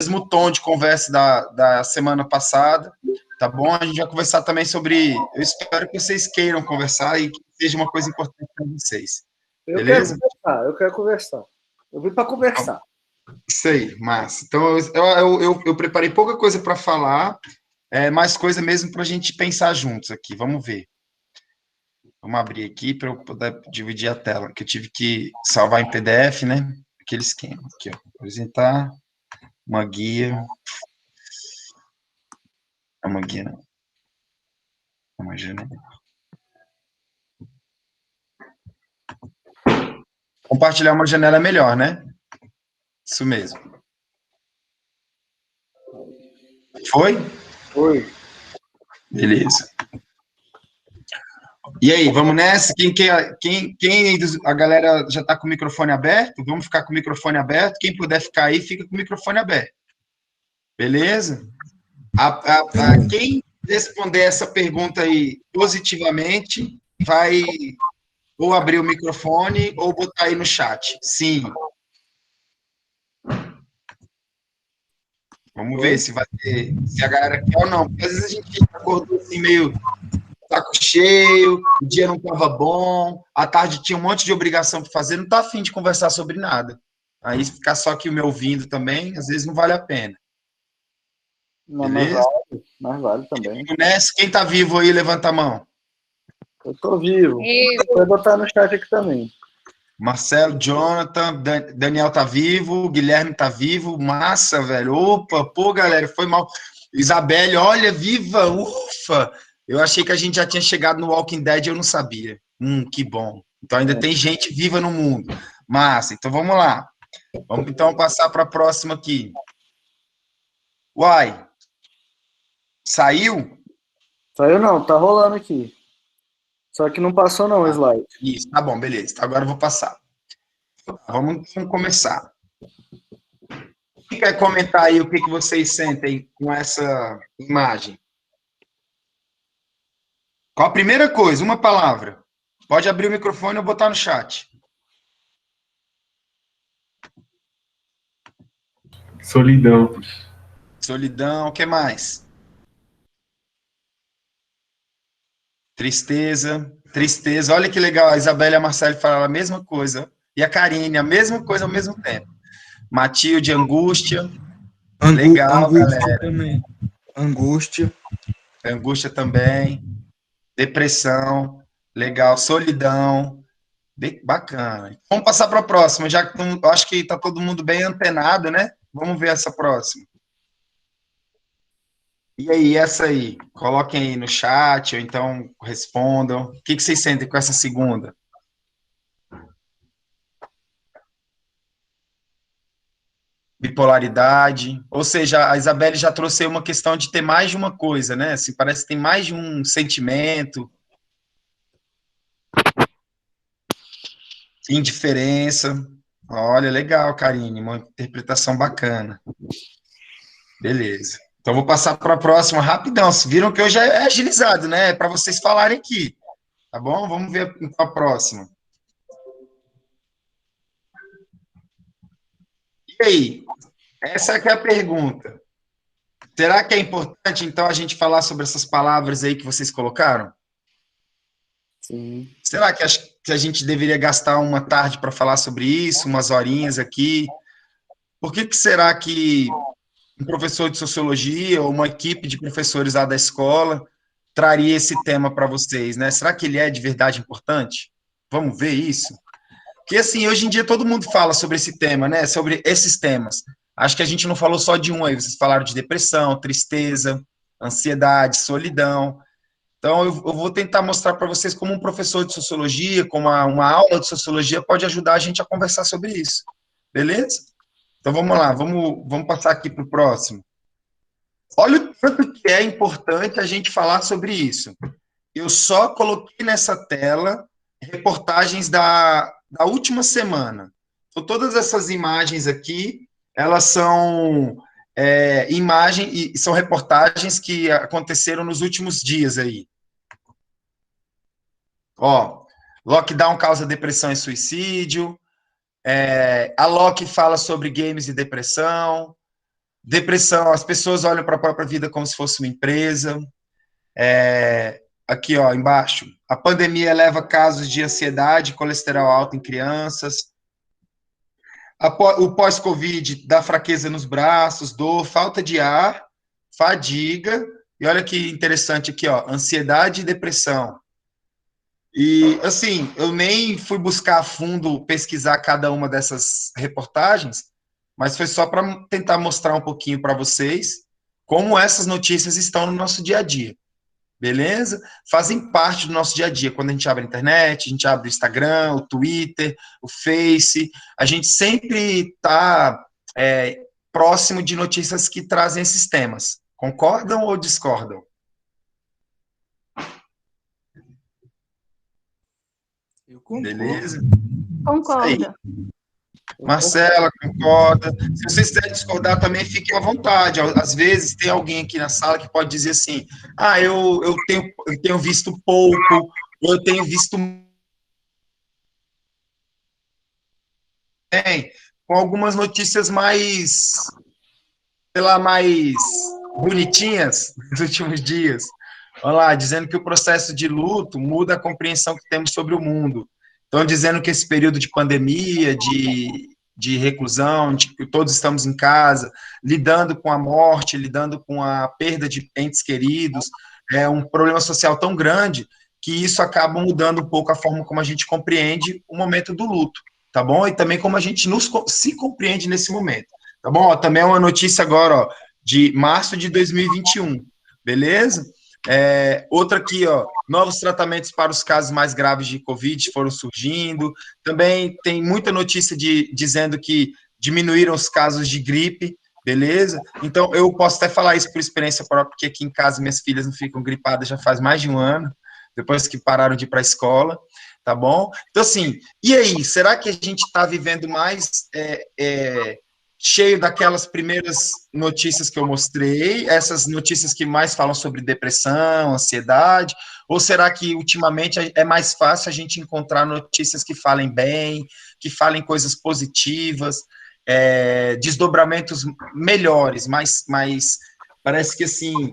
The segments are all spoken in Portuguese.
mesmo tom de conversa da semana passada, tá bom? A gente vai conversar também sobre... Eu espero que vocês queiram conversar e que seja uma coisa importante para vocês. Beleza? Eu quero conversar. Eu vim para conversar. Isso aí, massa. Então, eu preparei pouca coisa para falar, mais coisa mesmo para a gente pensar juntos aqui. Vamos ver. Vamos abrir aqui para eu poder dividir a tela, que eu tive que salvar em PDF, né? Aquele esquema. Aqui, ó. Apresentar uma guia. É uma guia, não. É uma janela. Compartilhar uma janela é melhor, né? Isso mesmo. Foi? Foi. Beleza. E aí, vamos nessa? A galera já está com o microfone aberto? Vamos ficar com o microfone aberto. Quem puder ficar aí, fica com o microfone aberto. Beleza? Quem responder essa pergunta aí positivamente, vai ou abrir o microfone ou botar aí no chat. Sim. Vamos ver se vai ter, se a galera quer ou não. Porque às vezes a gente acordou assim meio saco cheio, o dia não estava bom, à tarde tinha um monte de obrigação para fazer, não está afim de conversar sobre nada. Aí ficar só aqui me ouvindo também, às vezes não vale a pena. Não, beleza? Mas vale também. Quem está vivo aí, levanta a mão. Eu estou vivo. Vou botar no chat aqui também. Marcelo, Jonathan, Daniel tá vivo, Guilherme tá vivo, massa, velho. Opa, pô, galera, foi mal. Isabelle, olha, viva, ufa. Eu achei que a gente já tinha chegado no Walking Dead, eu não sabia. Que bom. Então ainda tem gente viva no mundo. Massa, então vamos lá. Vamos então passar para a próxima aqui. Uai, saiu? Saiu não, tá rolando aqui. Só que não passou não o slide. Isso, tá bom, beleza. Então agora eu vou passar. Vamos começar. Quem quer comentar aí o que vocês sentem com essa imagem? Qual a primeira coisa? Uma palavra. Pode abrir o microfone ou botar no chat. Solidão. Solidão, o que mais? Tristeza. Tristeza. Olha que legal, a Isabela e a Marcele falaram a mesma coisa. E a Karine, a mesma coisa ao mesmo tempo. Matilde, angústia. Legal, angústia galera. Também. Angústia. Angústia também. Depressão. Legal. Solidão. Bacana. Vamos passar para a próxima, já que eu acho que está todo mundo bem antenado, né? Vamos ver essa próxima. E aí, essa aí? Coloquem aí no chat, ou então respondam. O que vocês sentem com essa segunda? Bipolaridade. Ou seja, a Isabelle já trouxe aí uma questão de ter mais de uma coisa, né? Assim, parece que tem mais de um sentimento. Indiferença. Olha, legal, Karine. Uma interpretação bacana. Beleza. Então, vou passar para a próxima rapidão. Vocês viram que hoje é agilizado, né? Para vocês falarem aqui. Tá bom? Vamos ver a próxima. E aí? Essa é a pergunta. Será que é importante, então, a gente falar sobre essas palavras aí que vocês colocaram? Sim. Será que a gente deveria gastar uma tarde para falar sobre isso, umas horinhas aqui? Por que será que um professor de sociologia ou uma equipe de professores lá da escola traria esse tema para vocês, né? Será que ele é de verdade importante? Vamos ver isso? Porque, assim, hoje em dia todo mundo fala sobre esse tema, né? Sobre esses temas. Acho que a gente não falou só de um aí. Vocês falaram de depressão, tristeza, ansiedade, solidão. Então, eu vou tentar mostrar para vocês como um professor de sociologia, como uma aula de sociologia pode ajudar a gente a conversar sobre isso. Beleza? Então, vamos lá. Vamos passar aqui para o próximo. Olha o tanto que é importante a gente falar sobre isso. Eu só coloquei nessa tela reportagens da última semana. Então, todas essas imagens aqui, elas são são reportagens que aconteceram nos últimos dias aí. Ó, lockdown causa depressão e suicídio, a Loki fala sobre games e depressão, Depressão, as pessoas olham para a própria vida como se fosse uma empresa. Aqui, ó, embaixo. A pandemia eleva casos de ansiedade, colesterol alto em crianças. O pós-Covid dá fraqueza nos braços, dor, falta de ar, fadiga. E olha que interessante aqui, ó, ansiedade e depressão. E, assim, eu nem fui buscar a fundo pesquisar cada uma dessas reportagens, mas foi só para tentar mostrar um pouquinho para vocês como essas notícias estão no nosso dia a dia, beleza? Fazem parte do nosso dia a dia. Quando a gente abre a internet, a gente abre o Instagram, o Twitter, o Face, a gente sempre está próximo de notícias que trazem esses temas. Concordam ou discordam? Eu concordo. Beleza? Concordo. Marcela, concorda. Se vocês quiserem discordar também, fiquem à vontade. Às vezes tem alguém aqui na sala que pode dizer assim, eu tenho visto pouco, ou eu tenho visto bem, com algumas notícias mais, sei lá, mais bonitinhas nos últimos dias. Olha lá, dizendo que o processo de luto muda a compreensão que temos sobre o mundo. Estão dizendo que esse período de pandemia, de reclusão, de que todos estamos em casa, lidando com a morte, lidando com a perda de entes queridos, é um problema social tão grande que isso acaba mudando um pouco a forma como a gente compreende o momento do luto, tá bom? E também como a gente se compreende nesse momento, tá bom? Ó, também é uma notícia agora, ó, de março de 2021, beleza? Outra aqui, ó, novos tratamentos para os casos mais graves de Covid foram surgindo. Também tem muita notícia dizendo que diminuíram os casos de gripe, beleza? Então, eu posso até falar isso por experiência própria, porque aqui em casa minhas filhas não ficam gripadas já faz mais de um ano, depois que pararam de ir para a escola, tá bom? Então, assim, e aí, será que a gente está vivendo mais cheio daquelas primeiras notícias que eu mostrei, essas notícias que mais falam sobre depressão, ansiedade, ou será que ultimamente é mais fácil a gente encontrar notícias que falem bem, que falem coisas positivas, desdobramentos melhores, mais parece que assim,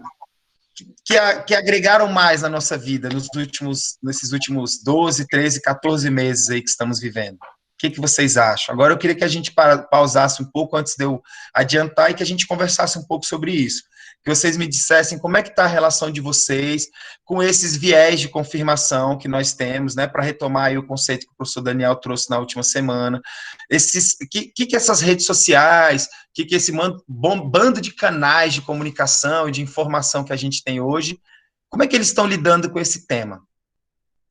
que agregaram mais na nossa vida nesses últimos 12, 13, 14 meses aí que estamos vivendo? O que vocês acham? Agora eu queria que a gente pausasse um pouco antes de eu adiantar e que a gente conversasse um pouco sobre isso. Que vocês me dissessem como é que está a relação de vocês com esses viés de confirmação que nós temos, né, para retomar aí o conceito que o professor Daniel trouxe na última semana. Que essas redes sociais, que esse bando de canais de comunicação e de informação que a gente tem hoje, como é que eles estão lidando com esse tema?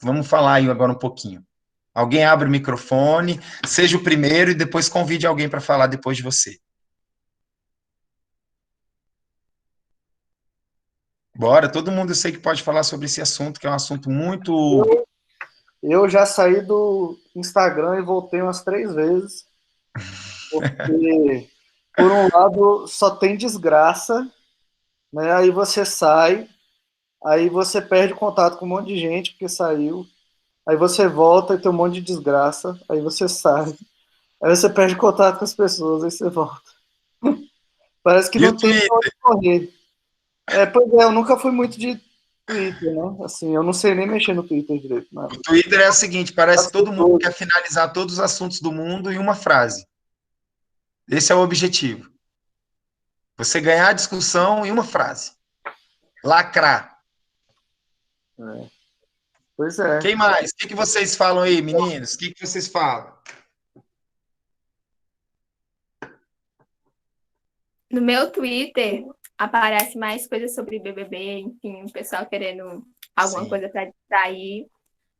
Vamos falar aí agora um pouquinho. Alguém abre o microfone, seja o primeiro e depois convide alguém para falar depois de você. Bora, todo mundo eu sei que pode falar sobre esse assunto, que é um assunto muito... Eu já saí do Instagram e voltei umas 3 vezes, porque, por um lado, só tem desgraça, né? Aí você sai, aí você perde contato com um monte de gente porque saiu, aí você volta e tem um monte de desgraça, aí você sai, aí você perde contato com as pessoas, aí você volta. Parece que não tem onde correr. Pois é, eu nunca fui muito de Twitter, né? Assim, eu não sei nem mexer no Twitter direito. Nada. O Twitter é o seguinte, parece que todo mundo quer finalizar todos os assuntos do mundo em uma frase. Esse é o objetivo. Você ganhar a discussão em uma frase. Lacrar. Pois é. Quem mais? O que vocês falam aí, meninos? O que vocês falam? No meu Twitter aparece mais coisas sobre BBB, enfim, o pessoal querendo alguma coisa para distrair,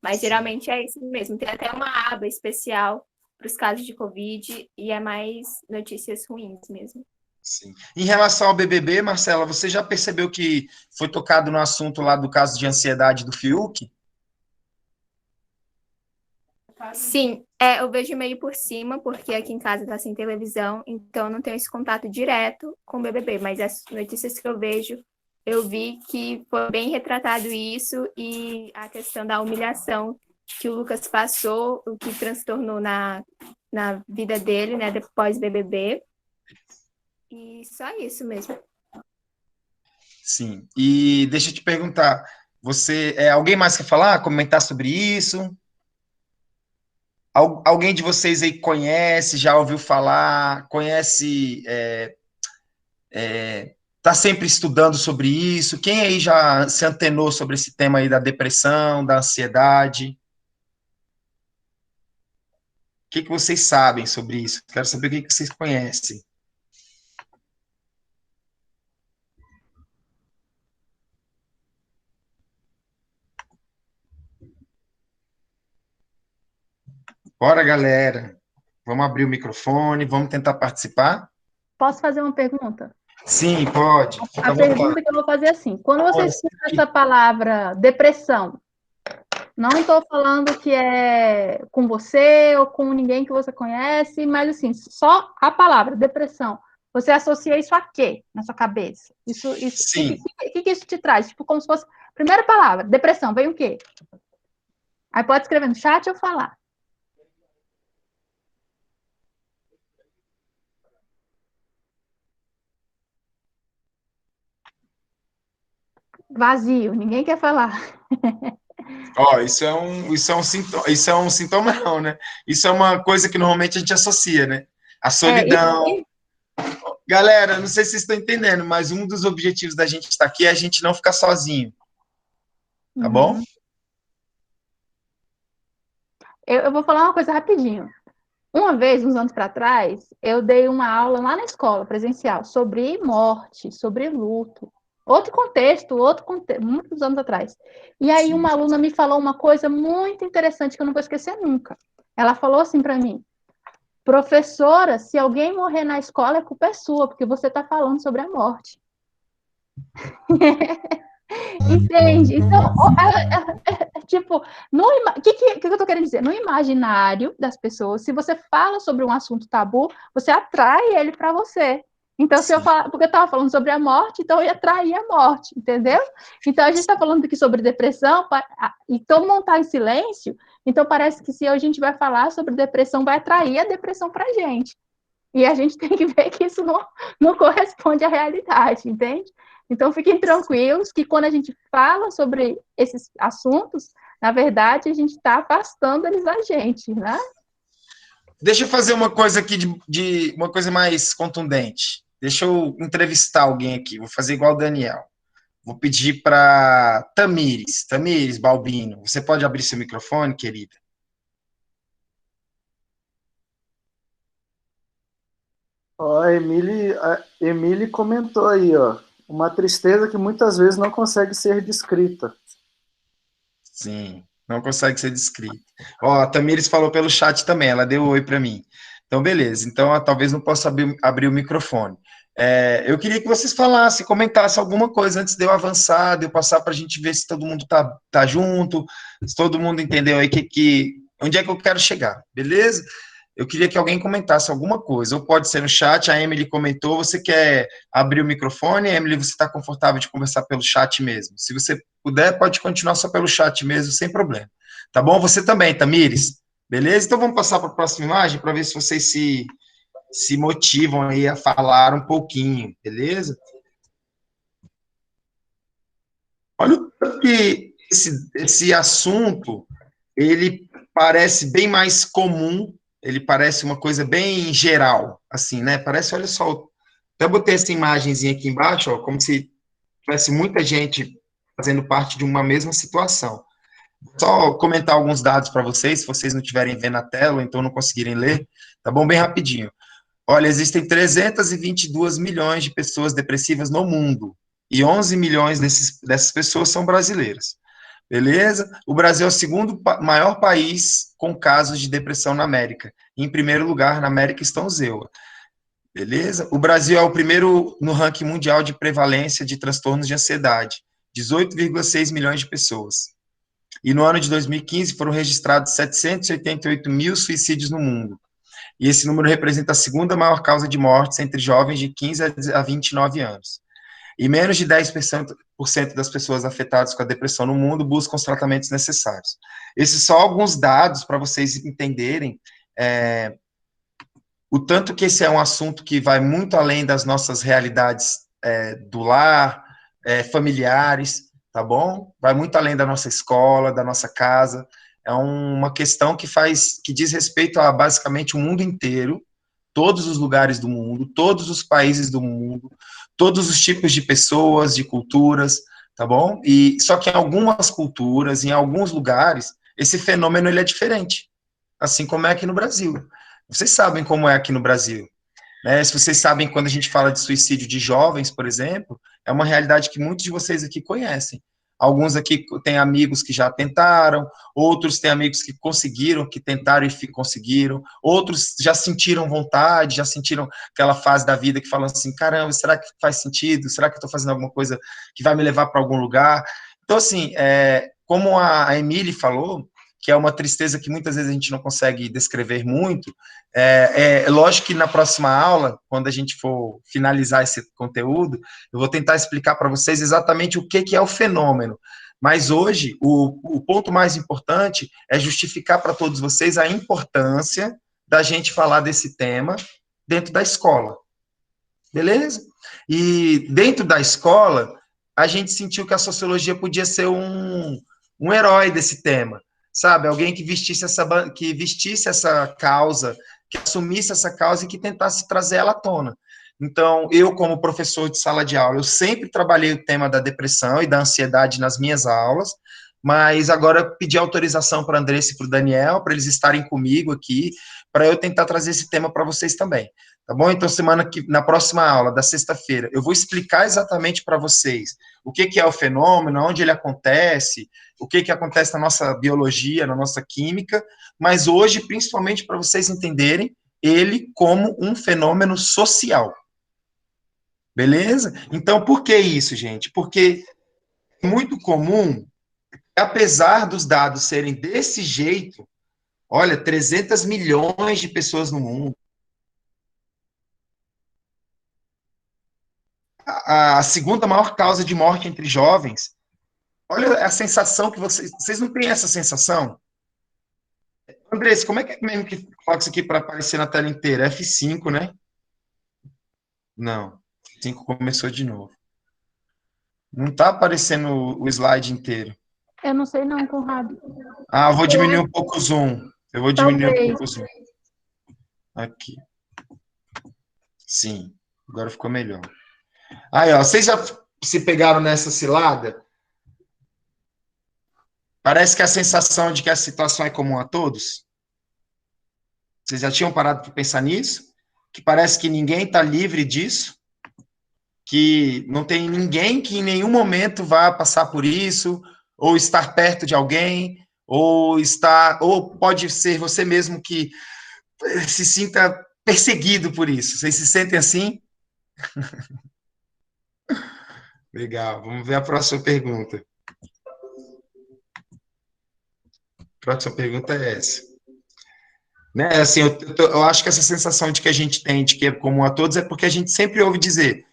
mas geralmente é isso mesmo. Tem até uma aba especial para os casos de Covid e é mais notícias ruins mesmo. Sim. Em relação ao BBB, Marcela, você já percebeu que foi tocado no assunto lá do caso de ansiedade do Fiuk? Sim, eu vejo meio por cima, porque aqui em casa tá sem televisão, então não tenho esse contato direto com o BBB, mas as notícias que eu vejo, eu vi que foi bem retratado isso e a questão da humilhação que o Lucas passou, o que transtornou na vida dele, né, depois BBB. E só isso mesmo. Sim. E deixa eu te perguntar, alguém mais quer falar, comentar sobre isso? Alguém de vocês aí conhece, já ouviu falar, conhece, está sempre estudando sobre isso? Quem aí já se antenou sobre esse tema aí da depressão, da ansiedade? O que vocês sabem sobre isso? Quero saber o que vocês conhecem. Bora, galera. Vamos abrir o microfone, vamos tentar participar? Posso fazer uma pergunta? Sim, pode. Fica A à vontade. pergunta que eu vou fazer é assim: quando você escuta essa palavra depressão, não estou falando que é com você ou com ninguém que você conhece, mas assim, só a palavra depressão. Você associa isso a quê na sua cabeça? Sim. O que isso te traz? Tipo, como se fosse. Primeira palavra, depressão, vem o quê? Aí pode escrever no chat ou falar. Vazio, ninguém quer falar. Ó, isso é um sintoma não, né? Isso é uma coisa que normalmente a gente associa, né? A solidão. Galera, não sei se vocês estão entendendo, mas um dos objetivos da gente estar aqui é a gente não ficar sozinho. Tá bom? Eu vou falar uma coisa rapidinho. Uma vez, uns anos para trás, eu dei uma aula lá na escola presencial sobre morte, sobre luto. Outro contexto, muitos anos atrás. E aí uma aluna me falou uma coisa muito interessante que eu não vou esquecer nunca. Ela falou assim para mim: professora, se alguém morrer na escola, a culpa é sua, porque você está falando sobre a morte. Entende? Então, tipo, o que eu estou querendo dizer? No imaginário das pessoas, se você fala sobre um assunto tabu, você atrai ele para você. Então, se eu falar, porque eu estava falando sobre a morte, então eu ia atrair a morte, entendeu? Então, a gente está falando aqui sobre depressão, e todo mundo está em silêncio, então parece que se a gente vai falar sobre depressão, vai atrair a depressão para a gente. E a gente tem que ver que isso não corresponde à realidade, entende? Então, fiquem tranquilos que quando a gente fala sobre esses assuntos, na verdade, a gente está afastando eles da gente, né? Deixa eu fazer uma coisa aqui de uma coisa mais contundente. Deixa eu entrevistar alguém aqui. Vou fazer igual o Daniel. Vou pedir para Tamires Balbino. Você pode abrir seu microfone, querida? Ó, a Emily comentou aí, ó. Uma tristeza que muitas vezes não consegue ser descrita. Sim, não consegue ser descrita. Ó, a Tamires falou pelo chat também, ela deu oi para mim. Então, beleza. Então, talvez não possa abrir o microfone. Eu queria que vocês falassem, comentassem alguma coisa antes de eu avançar, de eu passar para a gente ver se todo mundo tá junto, se todo mundo entendeu aí onde é que eu quero chegar, beleza? Eu queria que alguém comentasse alguma coisa, ou pode ser no chat, a Emily comentou, você quer abrir o microfone? Emily, você está confortável de conversar pelo chat mesmo? Se você puder, pode continuar só pelo chat mesmo, sem problema. Tá bom? Você também, Tamires? Beleza? Então vamos passar para a próxima imagem para ver se vocês se motivam aí a falar um pouquinho, beleza? Olha que esse assunto, ele parece bem mais comum, ele parece uma coisa bem geral, assim, né? Parece, olha só, até botei essa imagenzinha aqui embaixo, ó, como se tivesse muita gente fazendo parte de uma mesma situação. Só comentar alguns dados para vocês, se vocês não estiverem vendo a tela, ou então não conseguirem ler, tá bom? Bem rapidinho. Olha, existem 322 milhões de pessoas depressivas no mundo, e 11 milhões dessas pessoas são brasileiras. Beleza? O Brasil é o segundo maior país com casos de depressão na América. Em primeiro lugar, na América estão os EUA. Beleza? O Brasil é o primeiro no ranking mundial de prevalência de transtornos de ansiedade. 18,6 milhões de pessoas. E no ano de 2015 foram registrados 788 mil suicídios no mundo. E esse número representa a segunda maior causa de mortes entre jovens de 15 a 29 anos. E menos de 10% das pessoas afetadas com a depressão no mundo buscam os tratamentos necessários. Esses são alguns dados para vocês entenderem o tanto que esse é um assunto que vai muito além das nossas realidades do lar, familiares, tá bom? Vai muito além da nossa escola, da nossa casa. É uma questão que diz respeito a basicamente o mundo inteiro, todos os lugares do mundo, todos os países do mundo, todos os tipos de pessoas, de culturas, tá bom? E só que em algumas culturas, em alguns lugares, esse fenômeno ele é diferente, assim como é aqui no Brasil. Vocês sabem como é aqui no Brasil, né? Se vocês sabem, quando a gente fala de suicídio de jovens, por exemplo, é uma realidade que muitos de vocês aqui conhecem. Alguns aqui têm amigos que já tentaram, outros têm amigos que conseguiram, que tentaram e conseguiram, outros já sentiram vontade, já sentiram aquela fase da vida que falam assim, caramba, será que faz sentido? Será que eu estou fazendo alguma coisa que vai me levar para algum lugar? Então, assim, como a Emily falou, que é uma tristeza que muitas vezes a gente não consegue descrever muito, é lógico que na próxima aula, quando a gente for finalizar esse conteúdo, eu vou tentar explicar para vocês exatamente o que é o fenômeno. Mas hoje, o ponto mais importante é justificar para todos vocês a importância da gente falar desse tema dentro da escola. Beleza? E dentro da escola, a gente sentiu que a sociologia podia ser um herói desse tema, sabe? Alguém que vestisse essa causa, que assumisse essa causa e que tentasse trazer ela à tona. Então, eu, como professor de sala de aula, eu sempre trabalhei o tema da depressão e da ansiedade nas minhas aulas, mas agora eu pedi autorização para a Andressa e para o Daniel, para eles estarem comigo aqui, para eu tentar trazer esse tema para vocês também. Tá bom? Então, na próxima aula, da sexta-feira, eu vou explicar exatamente para vocês o que é o fenômeno, onde ele acontece, o que acontece na nossa biologia, na nossa química, mas hoje, principalmente para vocês entenderem ele como um fenômeno social. Beleza? Então, por que isso, gente? Porque é muito comum, apesar dos dados serem desse jeito, olha, 300 milhões de pessoas no mundo, a segunda maior causa de morte entre jovens. Olha a sensação que vocês não têm essa sensação? Andressa, como é que é mesmo que coloca isso aqui para aparecer na tela inteira? F5, né? Não, F5 começou de novo. Não está aparecendo o slide inteiro. Eu não sei não, Conrado. Ah, eu vou diminuir um pouco o zoom. Eu vou diminuir um pouco o zoom. Aqui. Sim, agora ficou melhor. Aí, ó, vocês já se pegaram nessa cilada? Parece que a sensação de que a situação é comum a todos. Vocês já tinham parado para pensar nisso? Que parece que ninguém está livre disso? Que não tem ninguém que em nenhum momento vá passar por isso, ou estar perto de alguém, ou pode ser você mesmo que se sinta perseguido por isso. Vocês se sentem assim? Legal, vamos ver a próxima pergunta. A próxima pergunta é essa. Né, assim, eu acho que essa sensação de que a gente tem, de que é comum a todos, é porque a gente sempre ouve dizer,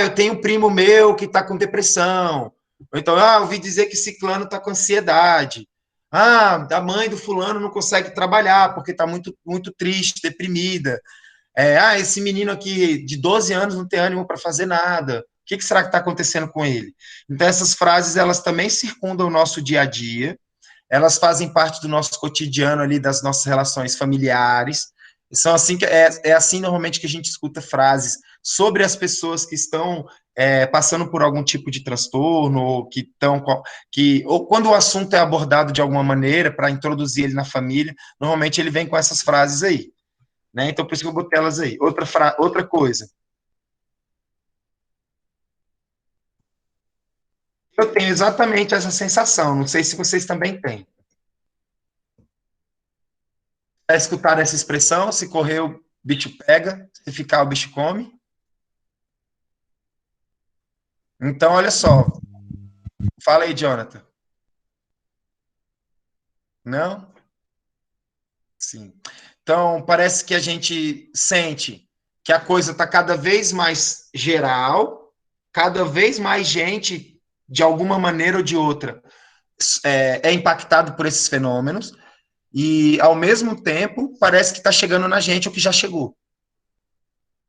eu tenho um primo meu que está com depressão, ou então, eu ouvi dizer que ciclano está com ansiedade, a mãe do fulano não consegue trabalhar porque está muito, muito triste, deprimida, esse menino aqui de 12 anos não tem ânimo para fazer nada, o que será que está acontecendo com ele? Então, essas frases, elas também circundam o nosso dia a dia, elas fazem parte do nosso cotidiano ali, das nossas relações familiares, são assim assim normalmente que a gente escuta frases sobre as pessoas que estão passando por algum tipo de transtorno, ou quando o assunto é abordado de alguma maneira, para introduzir ele na família, normalmente ele vem com essas frases aí, né? Então, por isso que eu botei elas aí. Outra coisa. Eu tenho exatamente essa sensação, não sei se vocês também têm. Escutar essa expressão, se correr o bicho pega, se ficar o bicho come? Então, olha só. Fala aí, Jonathan. Não? Sim. Então, parece que a gente sente que a coisa está cada vez mais geral, cada vez mais gente, de alguma maneira ou de outra, é impactado por esses fenômenos, e, ao mesmo tempo, parece que está chegando na gente o que já chegou.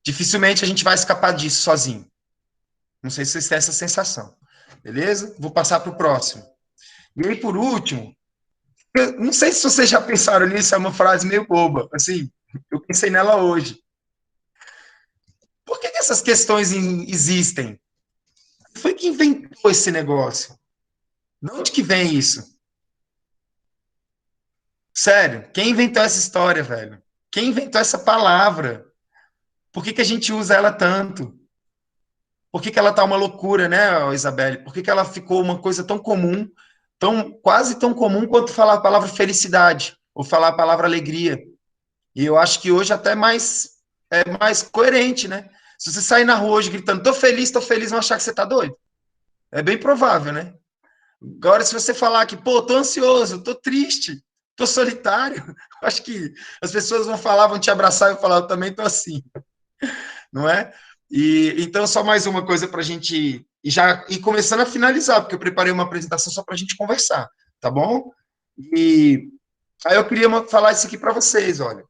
Dificilmente a gente vai escapar disso sozinho. Não sei se vocês têm essa sensação. Beleza? Vou passar para o próximo. E aí, por último, eu não sei se vocês já pensaram nisso, é uma frase meio boba. Assim, eu pensei nela hoje. Por que essas questões existem? Quem foi que inventou esse negócio? De onde que vem isso? Sério, quem inventou essa história, velho? Quem inventou essa palavra? Por que a gente usa ela tanto? Por que ela tá uma loucura, né, Isabelle? Por que ela ficou uma coisa tão comum, quase tão comum quanto falar a palavra felicidade, ou falar a palavra alegria? E eu acho que hoje até mais coerente, né? Se você sair na rua hoje gritando, tô feliz, vão achar que você tá doido. É bem provável, né? Agora, se você falar que, pô, tô ansioso, tô triste, tô solitário, acho que as pessoas vão falar, vão te abraçar e falar, eu também tô assim, não é? E então, só mais uma coisa para a gente ir começando a finalizar, porque eu preparei uma apresentação só para a gente conversar, tá bom? E aí eu queria falar isso aqui para vocês, olha.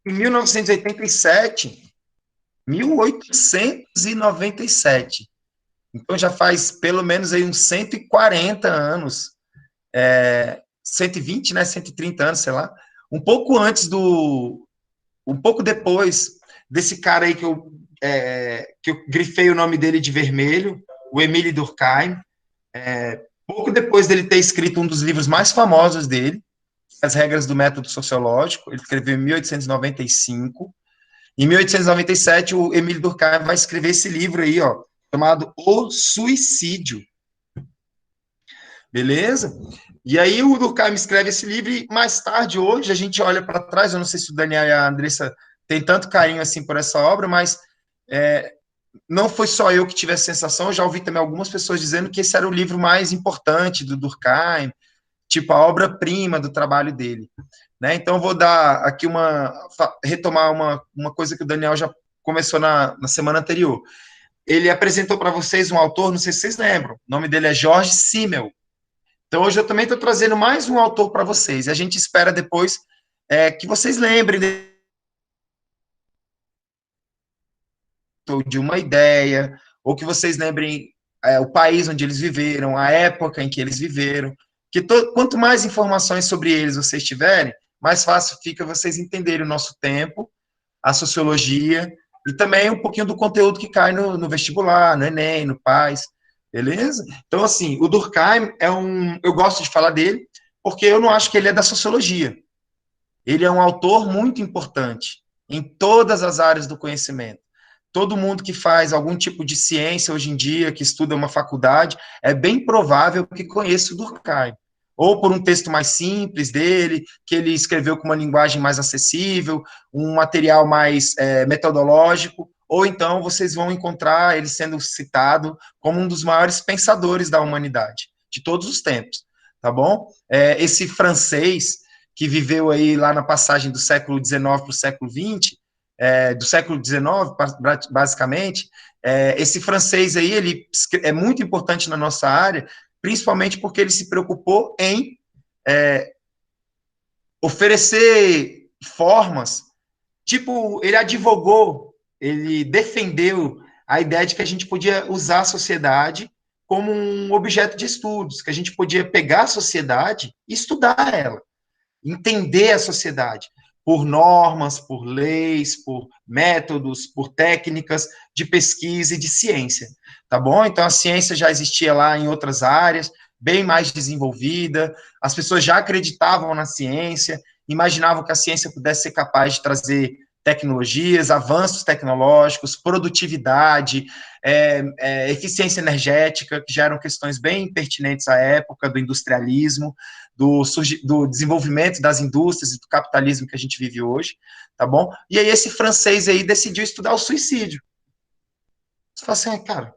Em 1897, então já faz pelo menos aí uns 140 anos, 120, né, 130 anos, sei lá, um pouco depois desse cara aí que eu grifei o nome dele de vermelho, o Émile Durkheim, pouco depois dele ter escrito um dos livros mais famosos dele, As Regras do Método Sociológico, ele escreveu em 1895. Em 1897, o Émile Durkheim vai escrever esse livro aí, ó, chamado O Suicídio. Beleza? E aí o Durkheim escreve esse livro e mais tarde, hoje, a gente olha para trás, eu não sei se o Daniel e a Andressa têm tanto carinho assim por essa obra, mas não foi só eu que tive essa sensação, eu já ouvi também algumas pessoas dizendo que esse era o livro mais importante do Durkheim, tipo a obra-prima do trabalho dele. Né? Então, eu vou dar aqui retomar uma coisa que o Daniel já começou na semana anterior. Ele apresentou para vocês um autor, não sei se vocês lembram, o nome dele é George Simmel. Então, hoje eu também estou trazendo mais um autor para vocês. E a gente espera depois que vocês lembrem de uma ideia, ou que vocês lembrem o país onde eles viveram, a época em que eles viveram. Que quanto mais informações sobre eles vocês tiverem, mais fácil fica vocês entenderem o nosso tempo, a sociologia, e também um pouquinho do conteúdo que cai no vestibular, no Enem, no PAS, beleza? Então, assim, o Durkheim eu gosto de falar dele, porque eu não acho que ele é da sociologia. Ele é um autor muito importante em todas as áreas do conhecimento. Todo mundo que faz algum tipo de ciência hoje em dia, que estuda uma faculdade, é bem provável que conheça o Durkheim. Ou por um texto mais simples dele, que ele escreveu com uma linguagem mais acessível, um material mais metodológico, ou então vocês vão encontrar ele sendo citado como um dos maiores pensadores da humanidade, de todos os tempos, tá bom? Esse francês que viveu aí lá na passagem do século XIX para o século XX, do século XIX, basicamente, esse francês aí, ele é muito importante na nossa área, principalmente porque ele se preocupou em oferecer formas, tipo, ele advogou, ele defendeu a ideia de que a gente podia usar a sociedade como um objeto de estudos, que a gente podia pegar a sociedade e estudar ela, entender a sociedade por normas, por leis, por métodos, por técnicas de pesquisa e de ciência, tá bom? Então, a ciência já existia lá em outras áreas, bem mais desenvolvida, as pessoas já acreditavam na ciência, imaginavam que a ciência pudesse ser capaz de trazer tecnologias, avanços tecnológicos, produtividade, eficiência energética, que já eram questões bem pertinentes à época do industrialismo, do desenvolvimento das indústrias e do capitalismo que a gente vive hoje, tá bom? E aí esse francês aí decidiu estudar o suicídio. Você fala assim, cara,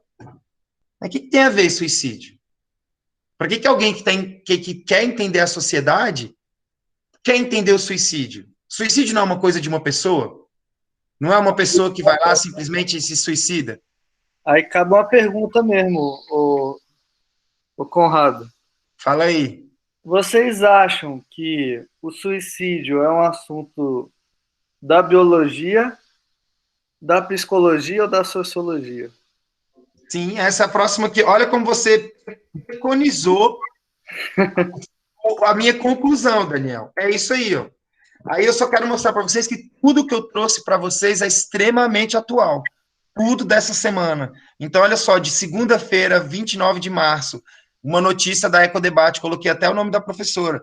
mas o que tem a ver suicídio? Para que alguém que quer entender a sociedade quer entender o suicídio? Suicídio não é uma coisa de uma pessoa? Não é uma pessoa que vai lá simplesmente e se suicida? Aí cabe uma pergunta mesmo, o Conrado. Fala aí. Vocês acham que o suicídio é um assunto da biologia, da psicologia ou da sociologia? Sim, essa próxima aqui. Olha como você preconizou a minha conclusão, Daniel. É isso aí, ó. Aí eu só quero mostrar para vocês que tudo que eu trouxe para vocês é extremamente atual. Tudo dessa semana. Então, olha só, de segunda-feira, 29 de março, uma notícia da Ecodebate, coloquei até o nome da professora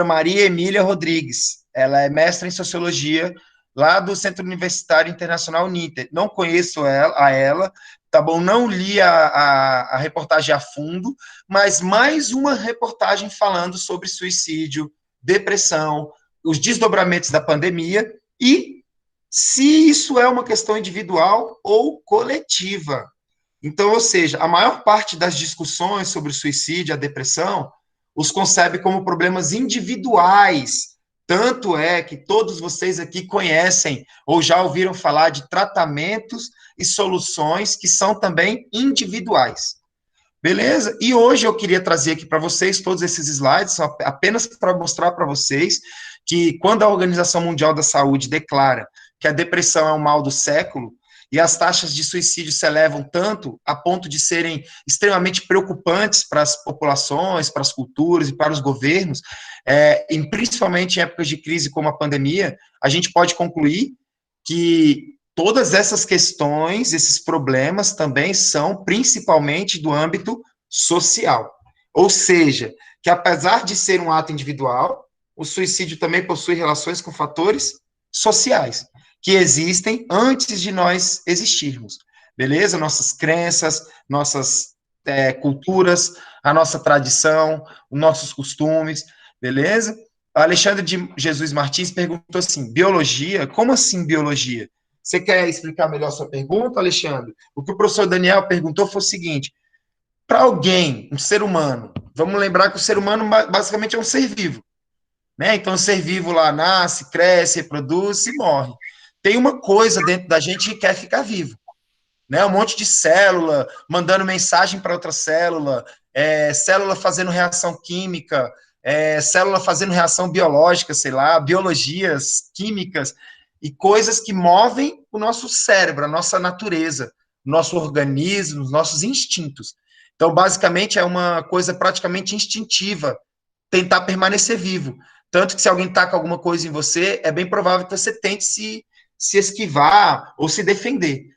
Maria Emília Rodrigues. Ela é mestra em Sociologia, lá do Centro Universitário Internacional Uninter. Não conheço ela, tá bom? Não li a reportagem a fundo, mas mais uma reportagem falando sobre suicídio, depressão, os desdobramentos da pandemia e se isso é uma questão individual ou coletiva. Então, ou seja, a maior parte das discussões sobre o suicídio e a depressão os concebe como problemas individuais. Tanto é que todos vocês aqui conhecem ou já ouviram falar de tratamentos e soluções que são também individuais. Beleza? E hoje eu queria trazer aqui para vocês todos esses slides, apenas para mostrar para vocês que quando a Organização Mundial da Saúde declara que a depressão é um mal do século, e as taxas de suicídio se elevam tanto a ponto de serem extremamente preocupantes para as populações, para as culturas e para os governos, principalmente em épocas de crise como a pandemia, a gente pode concluir que todas essas questões, esses problemas também são principalmente do âmbito social. Ou seja, que apesar de ser um ato individual, o suicídio também possui relações com fatores sociais, que existem antes de nós existirmos. Beleza? Nossas crenças, nossas culturas, a nossa tradição, os nossos costumes, beleza? Alexandre de Jesus Martins perguntou assim, biologia? Como assim biologia? Você quer explicar melhor a sua pergunta, Alexandre? O que o professor Daniel perguntou foi o seguinte, para alguém, um ser humano, vamos lembrar que o ser humano basicamente é um ser vivo, né? Então, o ser vivo lá nasce, cresce, reproduz e morre. Tem uma coisa dentro da gente que quer ficar vivo, né? Um monte de célula mandando mensagem para outra célula, célula fazendo reação química, célula fazendo reação biológica, sei lá, biologias, químicas, e coisas que movem o nosso cérebro, a nossa natureza, o nosso organismo, os nossos instintos. Então, basicamente, é uma coisa praticamente instintiva, tentar permanecer vivo. Tanto que se alguém taca alguma coisa em você, é bem provável que você tente se esquivar ou se defender,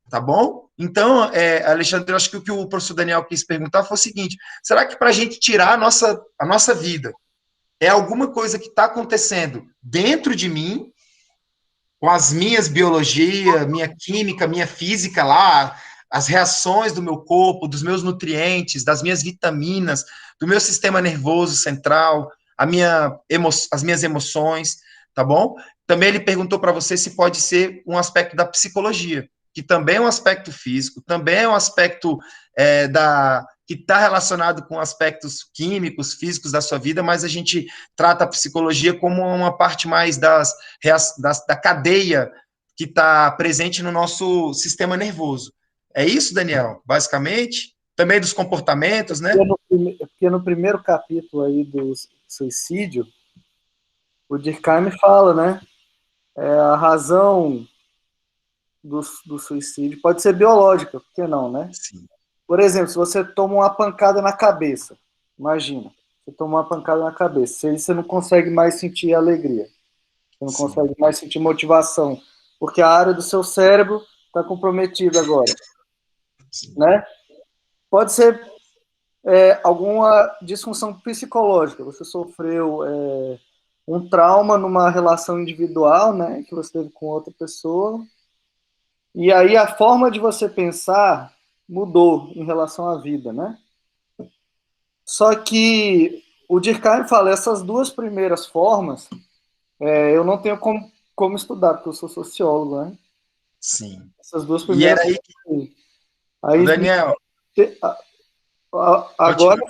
tá bom? Então, Alexandre, eu acho que o que o professor Daniel quis perguntar foi o seguinte, será que para a gente tirar a nossa vida, é alguma coisa que está acontecendo dentro de mim, com as minhas biologia, minha química, minha física lá, as reações do meu corpo, dos meus nutrientes, das minhas vitaminas, do meu sistema nervoso central, as minhas emoções, tá bom? Também ele perguntou para você se pode ser um aspecto da psicologia, que também é um aspecto físico, também é um aspecto que está relacionado com aspectos químicos, físicos da sua vida, mas a gente trata a psicologia como uma parte mais da cadeia que está presente no nosso sistema nervoso. É isso, Daniel? Basicamente? Também dos comportamentos, né? Porque no primeiro capítulo aí do suicídio, o Durkheim fala, né? A razão do suicídio pode ser biológica, por que não, né? Sim. Por exemplo, se você toma uma pancada na cabeça, imagina, você toma uma pancada na cabeça, aí você não consegue mais sentir alegria, você não consegue mais sentir motivação, porque a área do seu cérebro está comprometida agora, né? Pode ser alguma disfunção psicológica, você sofreu um trauma numa relação individual, né, que você teve com outra pessoa, e aí a forma de você pensar mudou em relação à vida, né? Só que o Durkheim fala, essas duas primeiras formas, eu não tenho como estudar, porque eu sou sociólogo, né? Sim. Essas duas primeiras formas. Aí, Daniel, agora,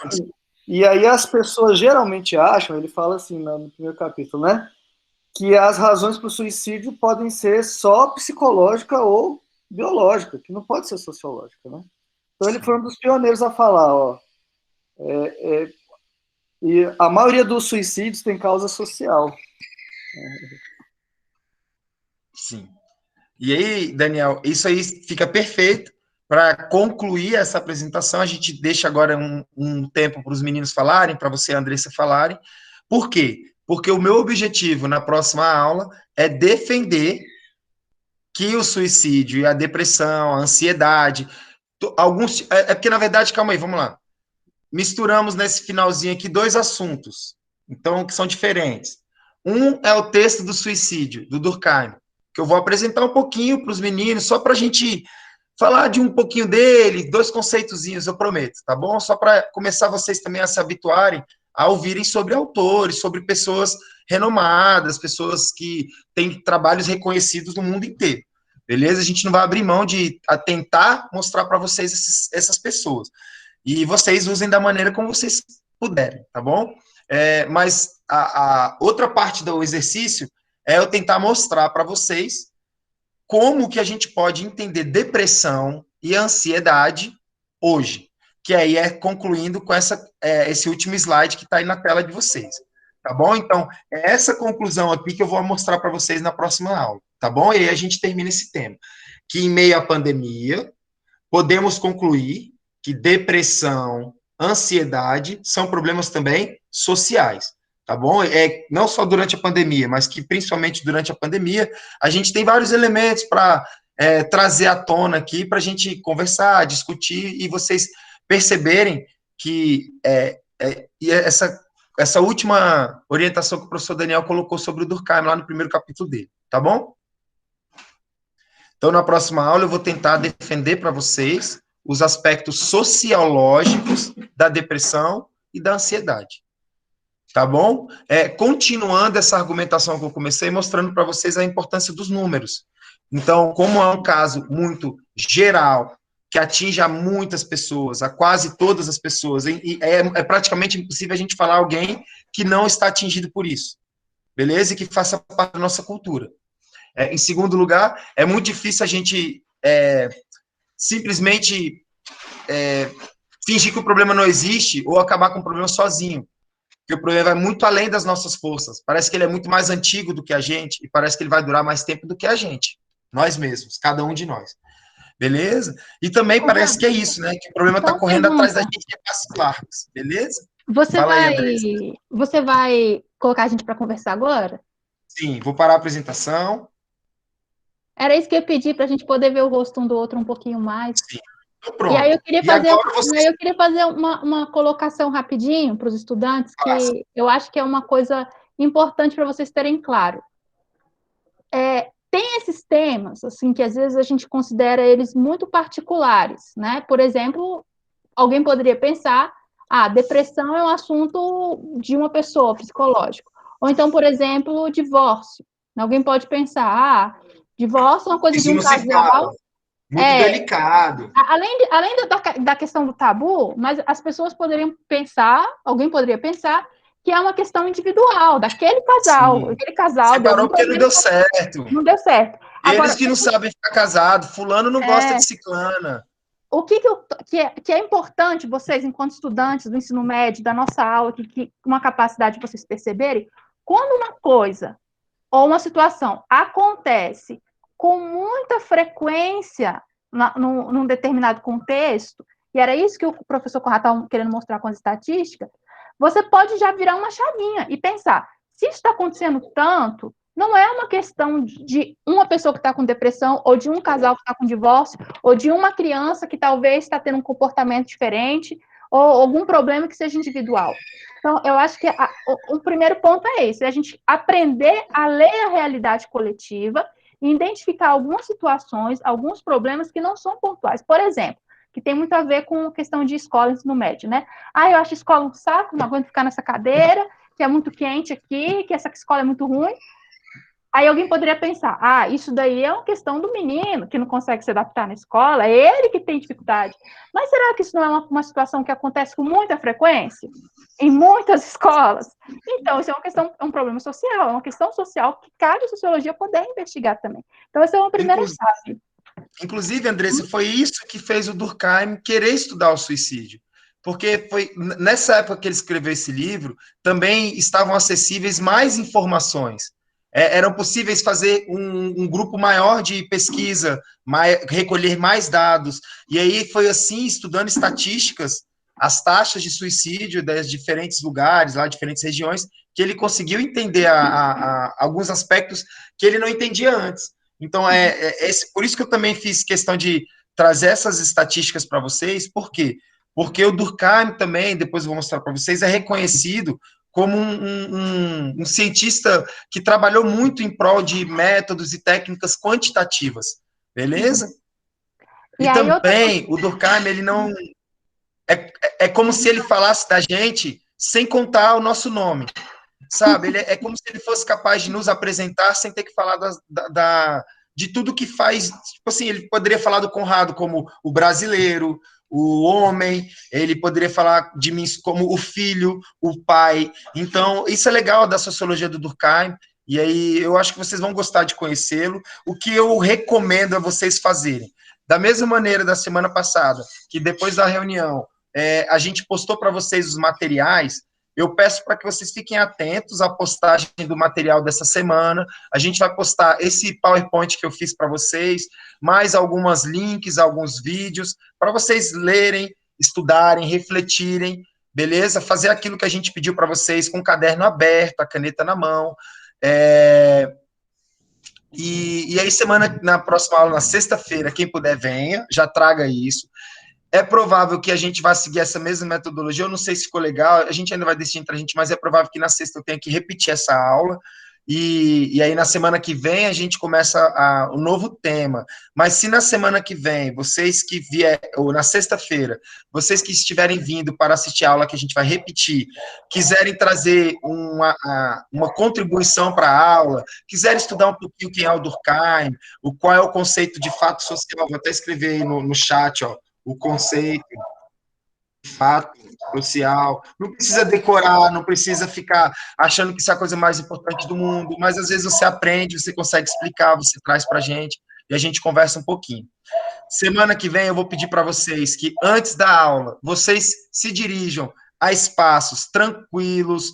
e aí as pessoas geralmente acham, ele fala assim no primeiro capítulo, né? Que as razões para o suicídio podem ser só psicológica ou biológica, que não pode ser sociológica, né? Então ele foi um dos pioneiros a falar, e a maioria dos suicídios tem causa social. Sim. E aí, Daniel, isso aí fica perfeito. Para concluir essa apresentação, a gente deixa agora um tempo para os meninos falarem, para você, Andressa, falarem. Por quê? Porque o meu objetivo na próxima aula é defender que o suicídio e a depressão, a ansiedade, alguns. É porque, na verdade, calma aí, vamos lá. Misturamos nesse finalzinho aqui dois assuntos, então, que são diferentes. Um é o texto do suicídio, do Durkheim, que eu vou apresentar um pouquinho para os meninos, só para a gente falar de um pouquinho dele, dois conceitozinhos, eu prometo, tá bom? Só para começar vocês também a se habituarem a ouvirem sobre autores, sobre pessoas renomadas, pessoas que têm trabalhos reconhecidos no mundo inteiro, beleza? A gente não vai abrir mão de tentar mostrar para vocês essas pessoas. E vocês usem da maneira como vocês puderem, tá bom? Mas a outra parte do exercício é eu tentar mostrar para vocês como que a gente pode entender depressão e ansiedade hoje, que aí é concluindo com esse último slide que está aí na tela de vocês, tá bom? Então, é essa conclusão aqui que eu vou mostrar para vocês na próxima aula, tá bom? E aí a gente termina esse tema, que em meio à pandemia, podemos concluir que depressão, ansiedade são problemas também sociais, tá bom? Não só durante a pandemia, mas que principalmente durante a pandemia, a gente tem vários elementos para trazer à tona aqui para a gente conversar, discutir e vocês perceberem que essa última orientação que o professor Daniel colocou sobre o Durkheim lá no primeiro capítulo dele, tá bom? Então, na próxima aula, eu vou tentar defender para vocês os aspectos sociológicos da depressão e da ansiedade. Tá bom? Continuando essa argumentação que eu comecei, mostrando para vocês a importância dos números. Então, como é um caso muito geral, que atinge a muitas pessoas, a quase todas as pessoas, e é praticamente impossível a gente falar alguém que não está atingido por isso, beleza? E que faça parte da nossa cultura. Em segundo lugar, é muito difícil a gente simplesmente fingir que o problema não existe ou acabar com o problema sozinho. Porque o problema vai muito além das nossas forças. Parece que ele é muito mais antigo do que a gente e parece que ele vai durar mais tempo do que a gente. Nós mesmos, cada um de nós. Beleza? E também parece que é isso, né? Que o problema está correndo atrás da gente a passos largos. Beleza? Você vai colocar a gente para conversar agora? Sim, vou parar a apresentação. Era isso que eu ia pedir para a gente poder ver o rosto um do outro um pouquinho mais. Sim. Pronto. E aí eu queria fazer uma colocação rapidinho para os estudantes, que eu acho que é uma coisa importante para vocês terem claro. Tem esses temas, assim, que às vezes a gente considera eles muito particulares, né? Por exemplo, alguém poderia pensar, depressão é um assunto de uma pessoa, psicológico. Ou então, por exemplo, divórcio. Alguém pode pensar, divórcio é uma coisa de um casal. Muito delicado. Além da questão do tabu, mas as pessoas poderiam pensar, alguém poderia pensar, que é uma questão individual, daquele casal. Sim. Aquele casal separou porque não deu certo. Não deu certo. Eles que não sabem ficar casados, fulano não gosta de ciclana. O que é importante, vocês, enquanto estudantes do ensino médio, da nossa aula, que uma capacidade de vocês perceberem, quando uma coisa ou uma situação acontece com muita frequência num determinado contexto, e era isso que o professor Conrado estava querendo mostrar com as estatísticas, você pode já virar uma chavinha e pensar, se isso está acontecendo tanto, não é uma questão de uma pessoa que está com depressão, ou de um casal que está com divórcio, ou de uma criança que talvez está tendo um comportamento diferente, ou algum problema que seja individual. Então, eu acho que o primeiro ponto é esse, é a gente aprender a ler a realidade coletiva e identificar algumas situações, alguns problemas que não são pontuais. Por exemplo, que tem muito a ver com a questão de escola e ensino médio, né? Eu acho a escola um saco, não aguento ficar nessa cadeira, que é muito quente aqui, que essa escola é muito ruim. Aí alguém poderia pensar, isso daí é uma questão do menino, que não consegue se adaptar na escola, é ele que tem dificuldade. Mas será que isso não é uma situação que acontece com muita frequência? Em muitas escolas? Então, isso é um problema social, é uma questão social que cabe a sociologia poder investigar também. Então, essa é uma primeira chave. Inclusive, Andressa, foi isso que fez o Durkheim querer estudar o suicídio. Porque foi nessa época que ele escreveu esse livro, também estavam acessíveis mais informações. eram possíveis fazer um grupo maior de pesquisa, recolher mais dados. E aí foi assim, estudando estatísticas, as taxas de suicídio das diferentes lugares, lá, diferentes regiões, que ele conseguiu entender alguns aspectos que ele não entendia antes. Então, por isso que eu também fiz questão de trazer essas estatísticas para vocês. Por quê? Porque o Durkheim também, depois eu vou mostrar para vocês, é reconhecido como um cientista que trabalhou muito em prol de métodos e técnicas quantitativas, beleza? E também, o Durkheim, ele não... É como se ele falasse da gente sem contar o nosso nome, sabe? Ele é como se ele fosse capaz de nos apresentar sem ter que falar de tudo que faz. Tipo assim, ele poderia falar do Conrado como o brasileiro, o homem, ele poderia falar de mim como o filho, o pai. Então, isso é legal da sociologia do Durkheim, e aí eu acho que vocês vão gostar de conhecê-lo. O que eu recomendo a vocês fazerem, da mesma maneira da semana passada, que depois da reunião a gente postou para vocês os materiais, eu peço para que vocês fiquem atentos à postagem do material dessa semana. A gente vai postar esse PowerPoint que eu fiz para vocês, mais alguns links, alguns vídeos, para vocês lerem, estudarem, refletirem, beleza? Fazer aquilo que a gente pediu para vocês, com o caderno aberto, a caneta na mão. E aí, na próxima aula, na sexta-feira, quem puder, venha, já traga isso. É provável que a gente vá seguir essa mesma metodologia, eu não sei se ficou legal, a gente ainda vai decidir entre a gente, mas é provável que na sexta eu tenha que repetir essa aula, e aí na semana que vem a gente começa o novo tema. Mas se na semana que vem, vocês que ou na sexta-feira, vocês que estiverem vindo para assistir a aula que a gente vai repetir, quiserem trazer uma contribuição para a aula, quiserem estudar um pouquinho quem é o Durkheim, qual é o conceito de fato social, vou até escrever aí no chat, ó, o conceito de fato social, não precisa decorar, não precisa ficar achando que isso é a coisa mais importante do mundo, mas às vezes você aprende, você consegue explicar, você traz para a gente, e a gente conversa um pouquinho. Semana que vem eu vou pedir para vocês que antes da aula, vocês se dirijam a espaços tranquilos,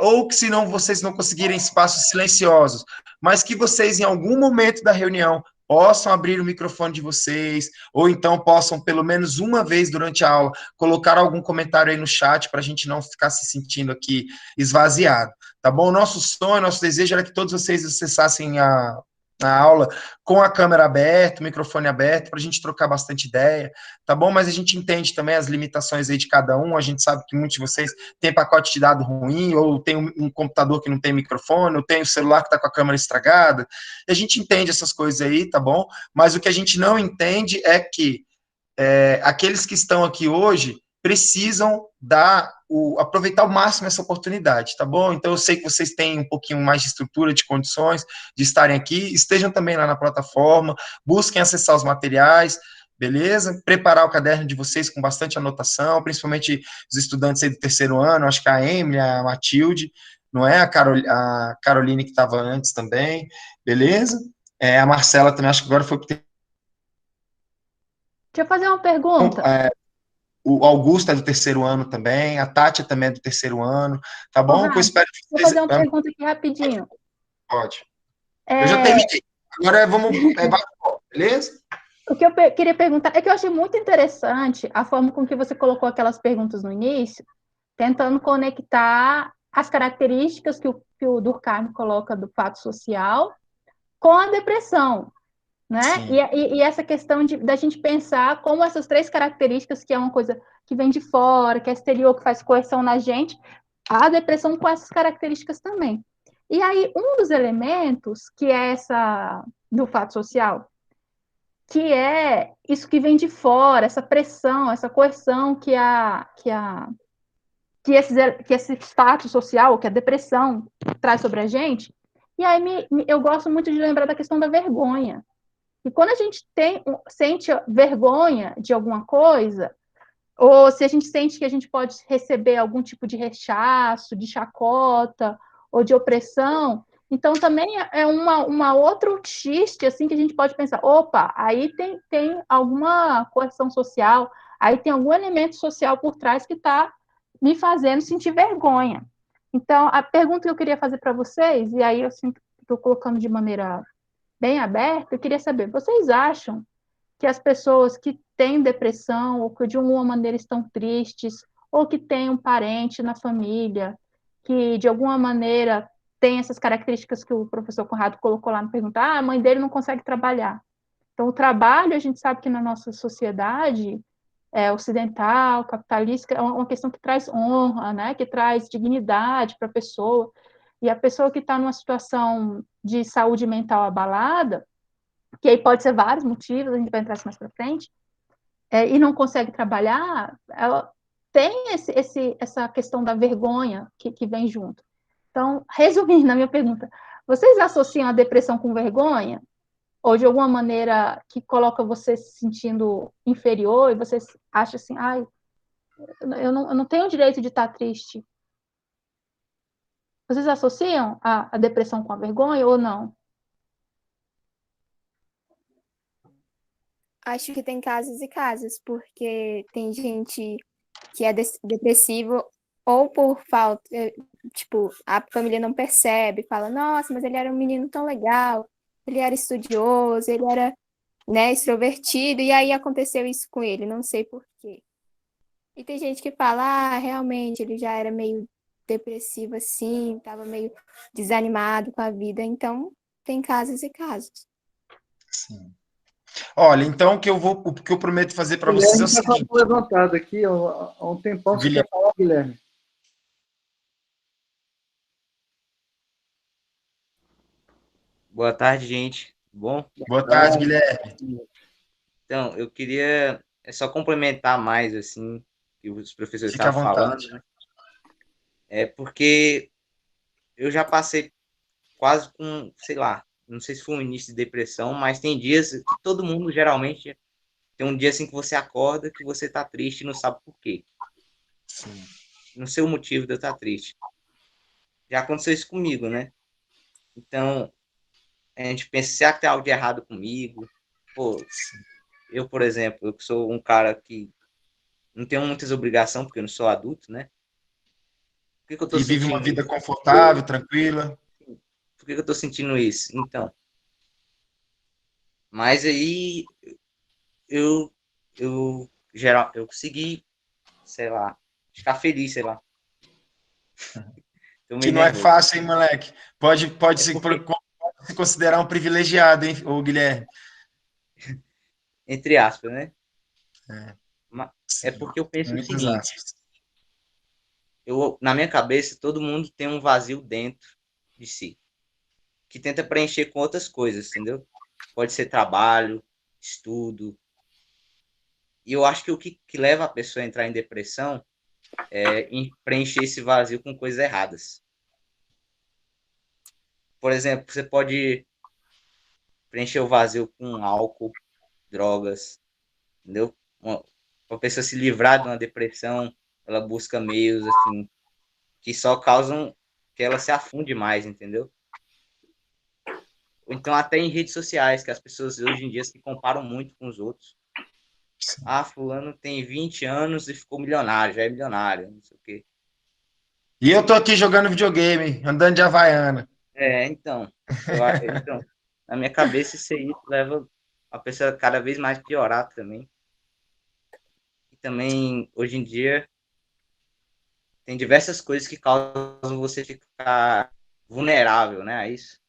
ou que se não vocês não conseguirem espaços silenciosos, mas que vocês em algum momento da reunião possam abrir o microfone de vocês, ou então possam, pelo menos uma vez durante a aula, colocar algum comentário aí no chat, para a gente não ficar se sentindo aqui esvaziado, tá bom? Nosso sonho, nosso desejo era que todos vocês acessassem a aula com a câmera aberta, o microfone aberto, para a gente trocar bastante ideia, tá bom? Mas a gente entende também as limitações aí de cada um, a gente sabe que muitos de vocês têm pacote de dado ruim, ou tem um computador que não tem microfone, ou tem o celular que está com a câmera estragada, e a gente entende essas coisas aí, tá bom? Mas o que a gente não entende é que aqueles que estão aqui hoje precisam aproveitar ao máximo essa oportunidade, tá bom? Então, eu sei que vocês têm um pouquinho mais de estrutura, de condições de estarem aqui, estejam também lá na plataforma, busquem acessar os materiais, beleza? Preparar o caderno de vocês com bastante anotação, principalmente os estudantes aí do terceiro ano, acho que a Emily, a Matilde, não é? A Caroline que estava antes também, beleza? A Marcela também, acho que agora foi... Deixa eu fazer uma pergunta. O Augusto é do terceiro ano também, a Tati também é do terceiro ano, tá bom? Rafa, eu espero que vou fazer uma pergunta aqui rapidinho. Pode. Eu já terminei. Agora vamos... beleza? O que eu queria perguntar é que eu achei muito interessante a forma com que você colocou aquelas perguntas no início, tentando conectar as características que o Durkheim coloca do fato social com a depressão. Né? E essa questão da gente pensar como essas três características, que é uma coisa que vem de fora, que é exterior, que faz coerção na gente, a depressão com essas características também. E aí, um dos elementos, que é essa do fato social, que é isso que vem de fora, essa pressão, essa coerção que esse fato social, que a depressão traz sobre a gente. E aí eu gosto muito de lembrar da questão da vergonha. E quando a gente sente vergonha de alguma coisa, ou se a gente sente que a gente pode receber algum tipo de rechaço, de chacota, ou de opressão, então também é uma outra xiste, assim, que a gente pode pensar, opa, aí tem alguma coerção social, aí tem algum elemento social por trás que está me fazendo sentir vergonha. Então, a pergunta que eu queria fazer para vocês, e aí eu sinto estou colocando de maneira bem aberta, eu queria saber, vocês acham que as pessoas que têm depressão, ou que de alguma maneira estão tristes, ou que têm um parente na família, que de alguma maneira tem essas características que o professor Conrado colocou lá no pergunta, a mãe dele não consegue trabalhar. Então, o trabalho, a gente sabe que na nossa sociedade ocidental, capitalista, é uma questão que traz honra, né? Que traz dignidade para a pessoa. E a pessoa que está numa situação de saúde mental abalada, que aí pode ser vários motivos, a gente vai entrar mais para frente, e não consegue trabalhar, ela tem essa questão da vergonha que vem junto. Então, resumindo a minha pergunta, vocês associam a depressão com vergonha? Ou de alguma maneira que coloca você se sentindo inferior e você acha assim, ai, eu não tenho o direito de estar triste. Vocês associam a depressão com a vergonha ou não? Acho que tem casos e casos, porque tem gente que é depressivo ou por falta, tipo, a família não percebe, fala, nossa, mas ele era um menino tão legal, ele era estudioso, ele era, né, extrovertido, e aí aconteceu isso com ele, não sei por quê. E tem gente que fala, realmente, ele já era meio depressivo assim, tava meio desanimado com a vida, então tem casos e casos. Sim. Olha, então o que eu prometo fazer para vocês é o Guilherme está com a seguinte. mão levantada aqui há um tempão. Você Guilherme. quer falar, Guilherme? Boa tarde, gente. Bom, Boa tarde, Guilherme. então, eu queria só complementar mais, assim, o que os professores Fica à estavam falando, vontade. né? É porque eu já passei quase com, sei lá, não sei se foi um início de depressão, mas tem dias que todo mundo geralmente tem um dia assim que você acorda que você tá triste e não sabe por quê. Sim. Não sei o motivo de eu estar triste. Já aconteceu isso comigo, né? Então, a gente pensa, será que tem algo de errado comigo? Pô, eu, por exemplo, eu que sou um cara que não tenho muitas obrigações, porque eu não sou adulto, né? Por que que eu tô E vive uma sentindo vida isso? confortável, tranquila. Por que que eu tô sentindo isso? Então, mas aí eu, eu consegui, sei lá, ficar feliz, sei lá. Tô Que meio não é nervoso. fácil, hein, moleque? Pode É se, porque, se considerar um privilegiado, hein, ô Guilherme? entre aspas, né? É, É sim, porque eu penso o muitas seguinte, aspas. na minha cabeça, todo mundo tem um vazio dentro de si, que tenta preencher com outras coisas, entendeu? Pode ser trabalho, estudo. E eu acho que que leva a pessoa a entrar em depressão em preencher esse vazio com coisas erradas. Por exemplo, você pode preencher o vazio com álcool, drogas, entendeu? Uma pessoa se livrar de uma depressão, ela busca meios assim que só causam que ela se afunde mais, entendeu? Ou então até em redes sociais, que as pessoas hoje em dia se comparam muito com os outros. Sim. Fulano tem 20 anos e ficou milionário, já é milionário, não sei o quê. E eu tô aqui jogando videogame, andando de Havaiana. Então, então, na minha cabeça isso aí leva a pessoa cada vez mais piorar também. E também, hoje em dia, tem diversas coisas que causam você ficar vulnerável, né, a isso.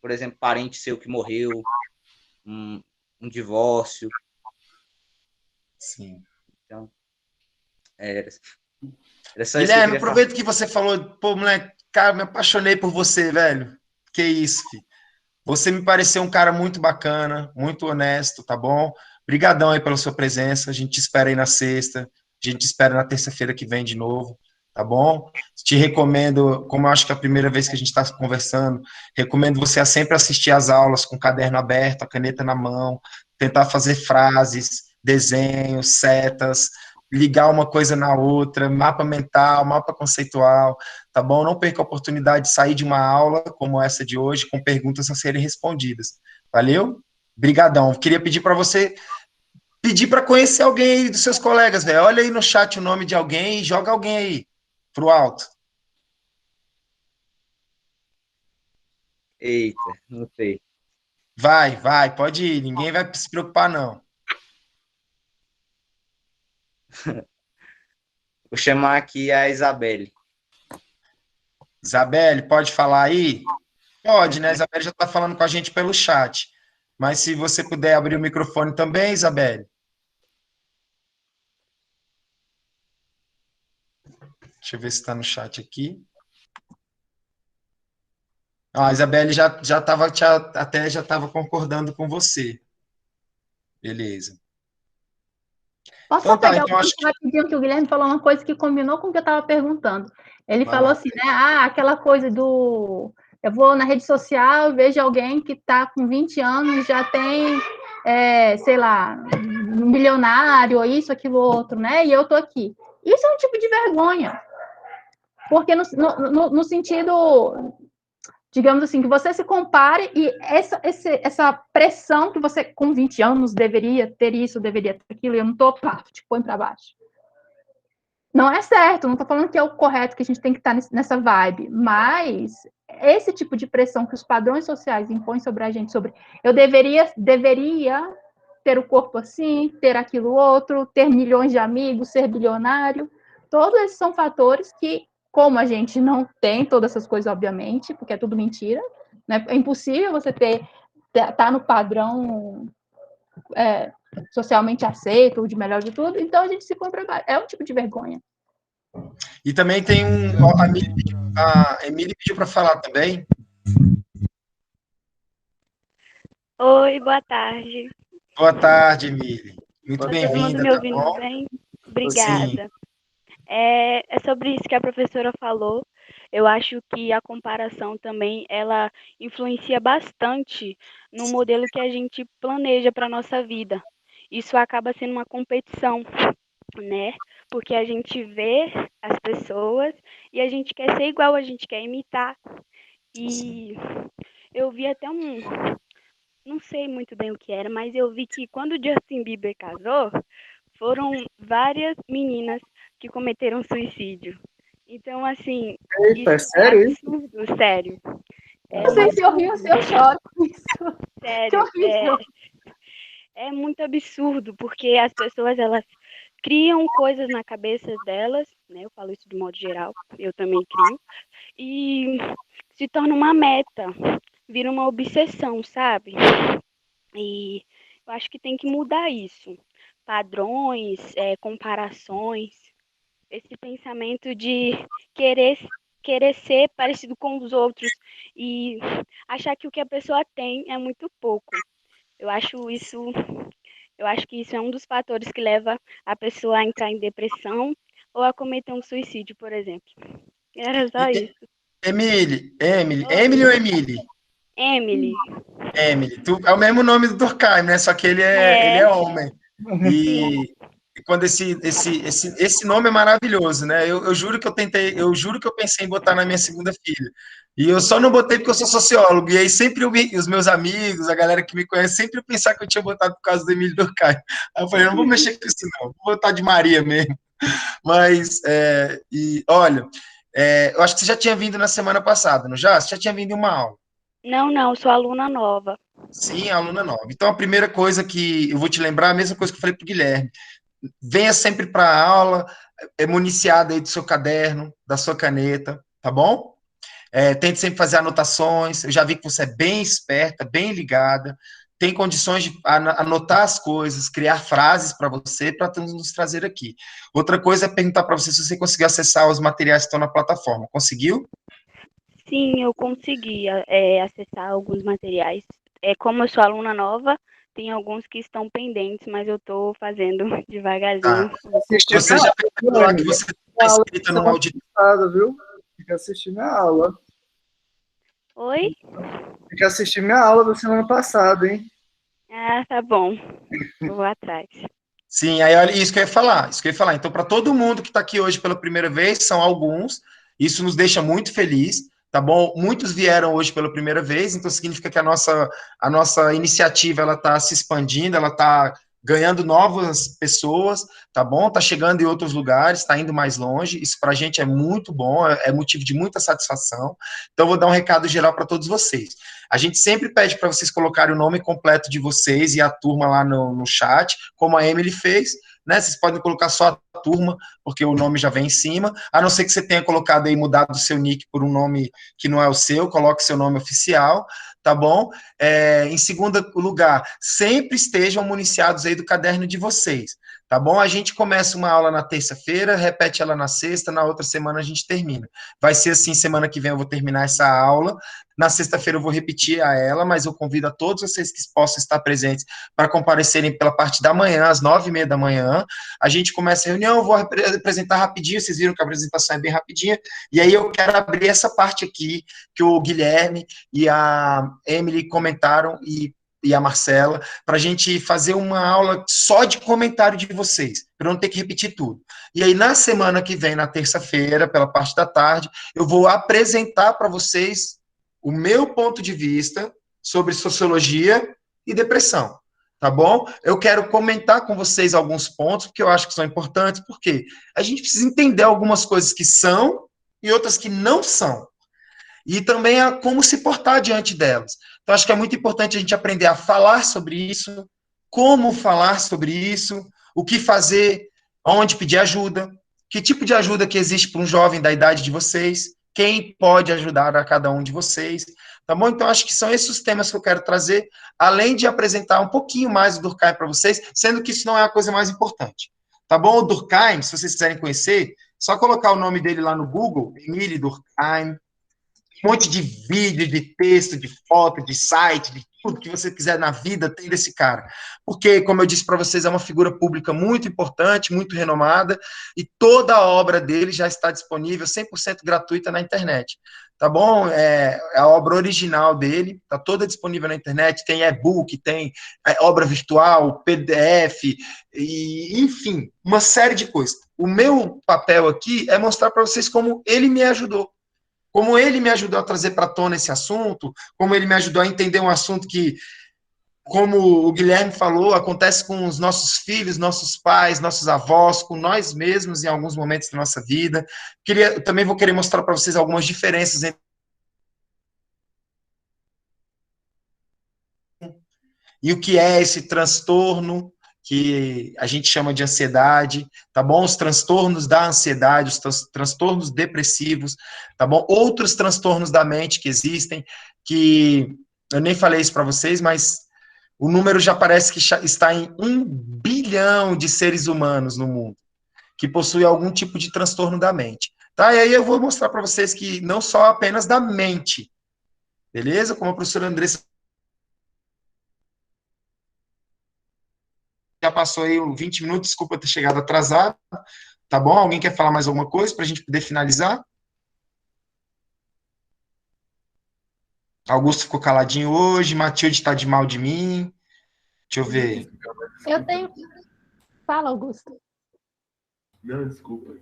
Por exemplo, parente seu que morreu, um, um divórcio. Sim. Então, era, era só isso que eu Guilherme, queria falar. aproveita que você falou, pô, moleque, cara, me apaixonei por você, velho. Que isso, filho. Você me pareceu um cara muito bacana, muito honesto, tá bom? Obrigadão aí pela sua presença. A gente te espera aí na sexta. A gente te espera na terça-feira que vem de novo, tá bom? Te recomendo, como eu acho que é a primeira vez que a gente está conversando, recomendo você a sempre assistir às aulas com o caderno aberto, a caneta na mão, tentar fazer frases, desenhos, setas, ligar uma coisa na outra, mapa mental, mapa conceitual, tá bom? Não perca a oportunidade de sair de uma aula como essa de hoje com perguntas a serem respondidas. Valeu? Brigadão. Queria pedir para você pedir para conhecer alguém aí dos seus colegas, velho. Olha aí no chat o nome de alguém e joga alguém aí pro alto. Eita, não sei. Vai, pode ir. Ninguém vai se preocupar, não. Vou chamar aqui a Isabelle. Isabelle, pode falar aí? Pode, né? A Isabelle já está falando com a gente pelo chat. Mas se você puder abrir o microfone também, Isabelle. Deixa eu ver se está no chat aqui. A Isabelle já estava até já estava concordando com você. Beleza. Posso Então só tá, pegar o então acho gancho rapidinho que o Guilherme falou uma coisa que combinou com o que eu estava perguntando. Ele Vai falou lá. assim, né? Aquela coisa do... Eu vou na rede social e vejo alguém que está com 20 anos, já tem, sei lá, um milionário, ou isso, aquilo, outro, né? E eu tô aqui. Isso é um tipo de vergonha. Porque no sentido, digamos assim, que você se compare e essa pressão que você, com 20 anos, deveria ter isso, deveria ter aquilo, e eu não tô, pá, te põe para baixo. Não é certo, não estou falando que é o correto, que a gente tem que estar nessa vibe, mas esse tipo de pressão que os padrões sociais impõem sobre a gente, sobre eu deveria ter o corpo assim, ter aquilo outro, ter milhões de amigos, ser bilionário, todos esses são fatores que, como a gente não tem todas essas coisas, obviamente, porque é tudo mentira, né? É impossível você tá no padrão socialmente aceito, o de melhor de tudo, então a gente se põe para baixo. É um tipo de vergonha. E também tem a Emília pediu para falar também. Oi, boa tarde. Boa tarde, Emília. Muito Tá todo mundo bem-vinda, me tá ouvindo bom? bem? Sim. Obrigada. É sobre isso que a professora falou. Eu acho que a comparação também, ela influencia bastante no modelo que a gente planeja para a nossa vida. Isso acaba sendo uma competição, né? Porque a gente vê as pessoas e a gente quer ser igual, a gente quer imitar. E eu vi até não sei muito bem o que era, mas eu vi que quando o Justin Bieber casou, foram várias meninas que cometeram suicídio. Então, assim, Eita, é isso é sério isso? absurdo, sério. É Não sei muito se eu rio ou se eu choro com isso. Que sério. horrível. É muito absurdo, porque as pessoas, elas criam coisas na cabeça delas, né? Eu falo isso de modo geral, eu também crio, e se torna uma meta, vira uma obsessão, sabe? E eu acho que tem que mudar isso. Padrões, comparações, esse pensamento de querer, querer ser parecido com os outros e achar que o que a pessoa tem é muito pouco. Eu acho isso, eu acho que isso é um dos fatores que leva a pessoa a entrar em depressão ou a cometer um suicídio, por exemplo. Era só isso. Emily ou Emily? Emily. Emily, é o mesmo nome do Durkheim, né? Só que ele é homem. E quando esse nome é maravilhoso, né? Eu juro que eu juro que eu pensei em botar na minha segunda filha. E eu só não botei porque eu sou sociólogo. E aí sempre os meus amigos, a galera que me conhece, sempre pensar que eu tinha botado por causa do Emílio Durkheim. Aí eu falei, não vou mexer com isso não, vou botar de Maria mesmo. Mas, olha, eu acho que você já tinha vindo na semana passada, não já? Você já tinha vindo em uma aula. Não, sou aluna nova. Sim, aluna nova. Então, a primeira coisa que eu vou te lembrar, a mesma coisa que eu falei para o Guilherme, venha sempre para a aula, municiado aí do seu caderno, da sua caneta, tá bom? Tente sempre fazer anotações, eu já vi que você é bem esperta, bem ligada, tem condições de anotar as coisas, criar frases para você, para nos trazer aqui. Outra coisa é perguntar para você se você conseguiu acessar os materiais que estão na plataforma. Conseguiu? Sim, eu consegui acessar alguns materiais. Como eu sou aluna nova, tem alguns que estão pendentes, mas eu estou fazendo devagarzinho. Tá. Você já percebeu lá que você está inscrita no auditório? Viu? Tem que assistir minha aula. Oi? Tem que assistir minha aula da semana passada, hein? Ah, tá bom. Vou atrás. Sim, aí olha, isso que eu ia falar, Então, para todo mundo que está aqui hoje pela primeira vez, são alguns, isso nos deixa muito feliz, tá bom? Muitos vieram hoje pela primeira vez, então significa que a nossa iniciativa ela está se expandindo, ela está ganhando novas pessoas, tá bom? Tá chegando em outros lugares, tá indo mais longe, isso pra gente é muito bom, é motivo de muita satisfação. Então, vou dar um recado geral para todos vocês. A gente sempre pede para vocês colocarem o nome completo de vocês e a turma lá no chat, como a Emily fez, né? Vocês podem colocar só a turma, porque o nome já vem em cima, a não ser que você tenha colocado aí, mudado o seu nick por um nome que não é o seu, coloque seu nome oficial, tá bom? Em segundo lugar, sempre estejam municiados aí do caderno de vocês, tá bom? A gente começa uma aula na terça-feira, repete ela na sexta, na outra semana a gente termina. Vai ser assim, semana que vem eu vou terminar essa aula, na sexta-feira eu vou repetir a ela, mas eu convido a todos vocês que possam estar presentes para comparecerem pela parte da manhã, às 9h30 da manhã. A gente começa a reunião, eu vou apresentar rapidinho, vocês viram que a apresentação é bem rapidinha, e aí eu quero abrir essa parte aqui, que o Guilherme e a Emily comentaram, e a Marcela, para a gente fazer uma aula só de comentário de vocês, para não ter que repetir tudo. E aí, na semana que vem, na terça-feira, pela parte da tarde, eu vou apresentar para vocês o meu ponto de vista sobre sociologia e depressão, tá bom? Eu quero comentar com vocês alguns pontos, porque eu acho que são importantes, porque a gente precisa entender algumas coisas que são e outras que não são. E também como se portar diante delas. Então, acho que é muito importante a gente aprender a falar sobre isso, como falar sobre isso, o que fazer, onde pedir ajuda, que tipo de ajuda que existe para um jovem da idade de vocês, quem pode ajudar a cada um de vocês, tá bom? Então, acho que são esses os temas que eu quero trazer, além de apresentar um pouquinho mais do Durkheim para vocês, sendo que isso não é a coisa mais importante, tá bom? O Durkheim, se vocês quiserem conhecer, só colocar o nome dele lá no Google, Emile Durkheim, um monte de vídeo, de texto, de foto, de site, de tudo que você quiser na vida tem desse cara. Porque, como eu disse para vocês, é uma figura pública muito importante, muito renomada, e toda a obra dele já está disponível 100% gratuita na internet. Tá bom? A obra original dele está toda disponível na internet, tem e-book, tem obra virtual, PDF, e, enfim, uma série de coisas. O meu papel aqui é mostrar para vocês como ele me ajudou. Como ele me ajudou a trazer para tona esse assunto, como ele me ajudou a entender um assunto que, como o Guilherme falou, acontece com os nossos filhos, nossos pais, nossos avós, com nós mesmos em alguns momentos da nossa vida. Também vou querer mostrar para vocês algumas diferenças entre e o que é esse transtorno que a gente chama de ansiedade, tá bom? Os transtornos da ansiedade, os transtornos depressivos, tá bom? Outros transtornos da mente que existem, que eu nem falei isso para vocês, mas o número já parece que está em 1 bilhão de seres humanos no mundo, que possuem algum tipo de transtorno da mente, tá? E aí eu vou mostrar para vocês que não só apenas da mente, beleza? Como a professora Andressa já passou aí 20 minutos, desculpa ter chegado atrasado, tá bom? Alguém quer falar mais alguma coisa para a gente poder finalizar? Augusto ficou caladinho hoje, Matilde está de mal de mim, deixa eu ver. Eu tenho... Fala, Augusto. Não, desculpa.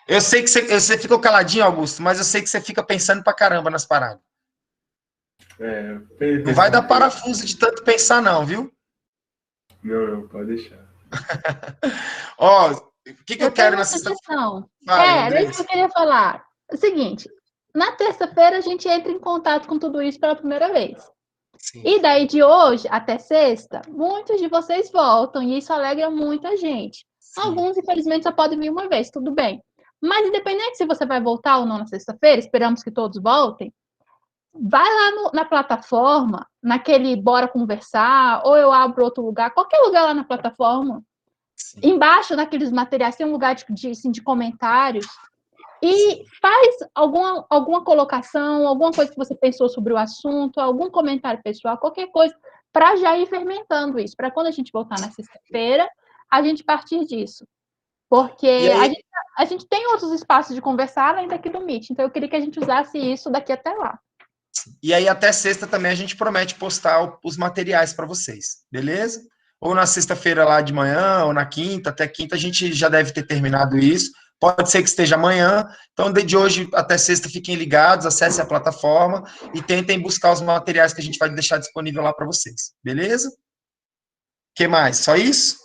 Eu sei que você ficou caladinho, Augusto, mas eu sei que você fica pensando pra caramba nas paradas. Não vai dar parafuso de tanto pensar não, viu? Não, pode deixar. Ó, o que eu quero tenho nessa sugestão. Andressa. Isso que eu queria falar. É o seguinte, na terça-feira a gente entra em contato com tudo isso pela primeira vez. Sim. E daí de hoje até sexta, muitos de vocês voltam e isso alegra muita gente. Sim. Alguns, infelizmente, só podem vir uma vez, tudo bem. Mas independente se você vai voltar ou não na sexta-feira, esperamos que todos voltem, vai lá na plataforma, naquele Bora Conversar, ou eu abro outro lugar, qualquer lugar lá na plataforma, sim, embaixo naqueles materiais tem um lugar de comentários, e faz alguma colocação, alguma coisa que você pensou sobre o assunto, algum comentário pessoal, qualquer coisa, para já ir fermentando isso, para quando a gente voltar na sexta-feira, a gente partir disso. Porque a gente tem outros espaços de conversar além daqui do Meet, então eu queria que a gente usasse isso daqui até lá. E aí, até sexta também, a gente promete postar os materiais para vocês, beleza? Ou na sexta-feira lá de manhã, ou na quinta, até quinta, a gente já deve ter terminado isso. Pode ser que esteja amanhã. Então, de hoje até sexta, fiquem ligados, acessem a plataforma e tentem buscar os materiais que a gente vai deixar disponível lá para vocês, beleza? Que mais? Só isso?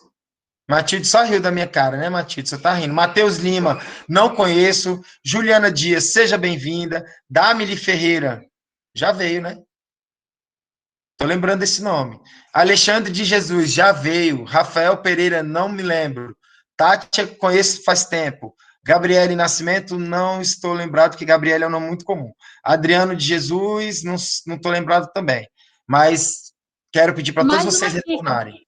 Matilde só riu da minha cara, né, Matilde? Você tá rindo. Matheus Lima, não conheço. Juliana Dias, seja bem-vinda. Damile Ferreira, já veio, né? Tô lembrando desse nome. Alexandre de Jesus, já veio. Rafael Pereira, não me lembro. Tati, conheço faz tempo. Gabriele Nascimento, não estou lembrado, que Gabriele é um nome muito comum. Adriano de Jesus, não estou lembrado também. Mas quero pedir para todos vocês retornarem.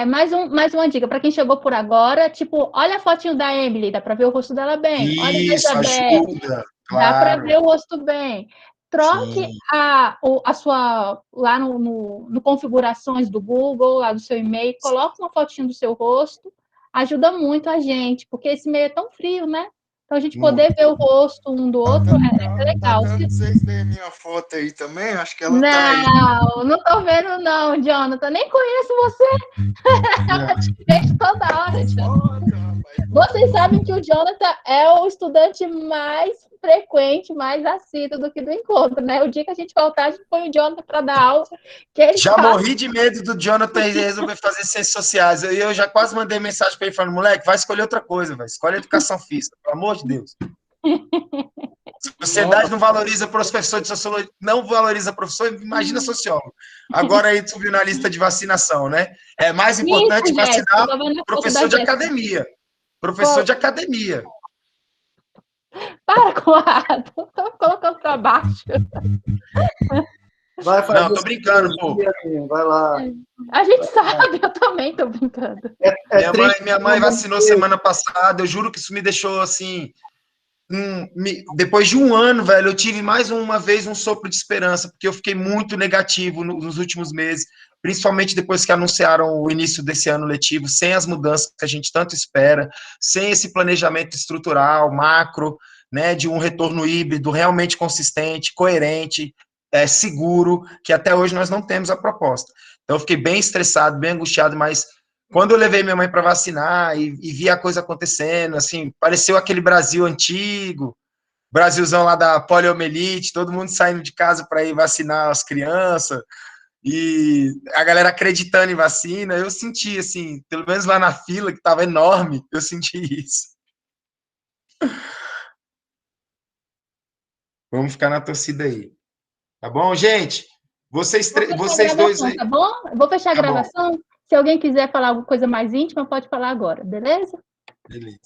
Mais uma dica, para quem chegou por agora, tipo, olha a fotinho da Emily, dá para ver o rosto dela bem. Olha Isso, a Elizabeth, ajuda, dá para claro. ver o rosto bem. Troque Sim. a sua, lá no configurações do Google, lá do seu e-mail, coloca uma fotinho do seu rosto, ajuda muito a gente, porque esse meio é tão frio, né? Então, a gente poder ver o rosto um do outro é legal. Tá dando vocês verem minha foto aí também? Acho que ela tá aí. Não tô vendo não, Jonathan. Nem conheço você. Ela te vejo toda hora, Jonathan. Vocês sabem que o Jonathan é o estudante mais frequente, mais assíduo do que do encontro, né? O dia que a gente voltar, a gente põe o Jonathan para dar aula. Que ele já morri de medo do Jonathan resolver fazer ciências sociais. Eu já quase mandei mensagem para ele falando, moleque, vai escolher outra coisa, vai. Escolhe educação física, pelo amor de Deus. A sociedade não valoriza professor de sociologia, não valoriza professor, imagina sociólogo. Agora aí tu viu na lista de vacinação, né? É mais importante Isso, vacinar Jéssica, professor de academia. Professor de academia. Para com a tô colocando para baixo. Vai fazer. Não, tô brincando, pô. Vai lá. A gente sabe, eu também tô brincando. Minha mãe vacinou semana passada, eu juro que isso me deixou assim. Depois de um ano, velho, eu tive mais uma vez um sopro de esperança, porque eu fiquei muito negativo nos últimos meses, principalmente depois que anunciaram o início desse ano letivo, sem as mudanças que a gente tanto espera, sem esse planejamento estrutural, macro, né, de um retorno híbrido realmente consistente, coerente, seguro, que até hoje nós não temos a proposta. Então, eu fiquei bem estressado, bem angustiado, mas quando eu levei minha mãe para vacinar e vi a coisa acontecendo, assim, pareceu aquele Brasil antigo, Brasilzão lá da poliomielite, todo mundo saindo de casa para ir vacinar as crianças, e a galera acreditando em vacina, eu senti, assim, pelo menos lá na fila, que estava enorme, eu senti isso. Vamos ficar na torcida aí. Tá bom, gente? Vocês dois aí. Tá bom? Eu vou fechar a gravação. Se alguém quiser falar alguma coisa mais íntima, pode falar agora, beleza? Beleza.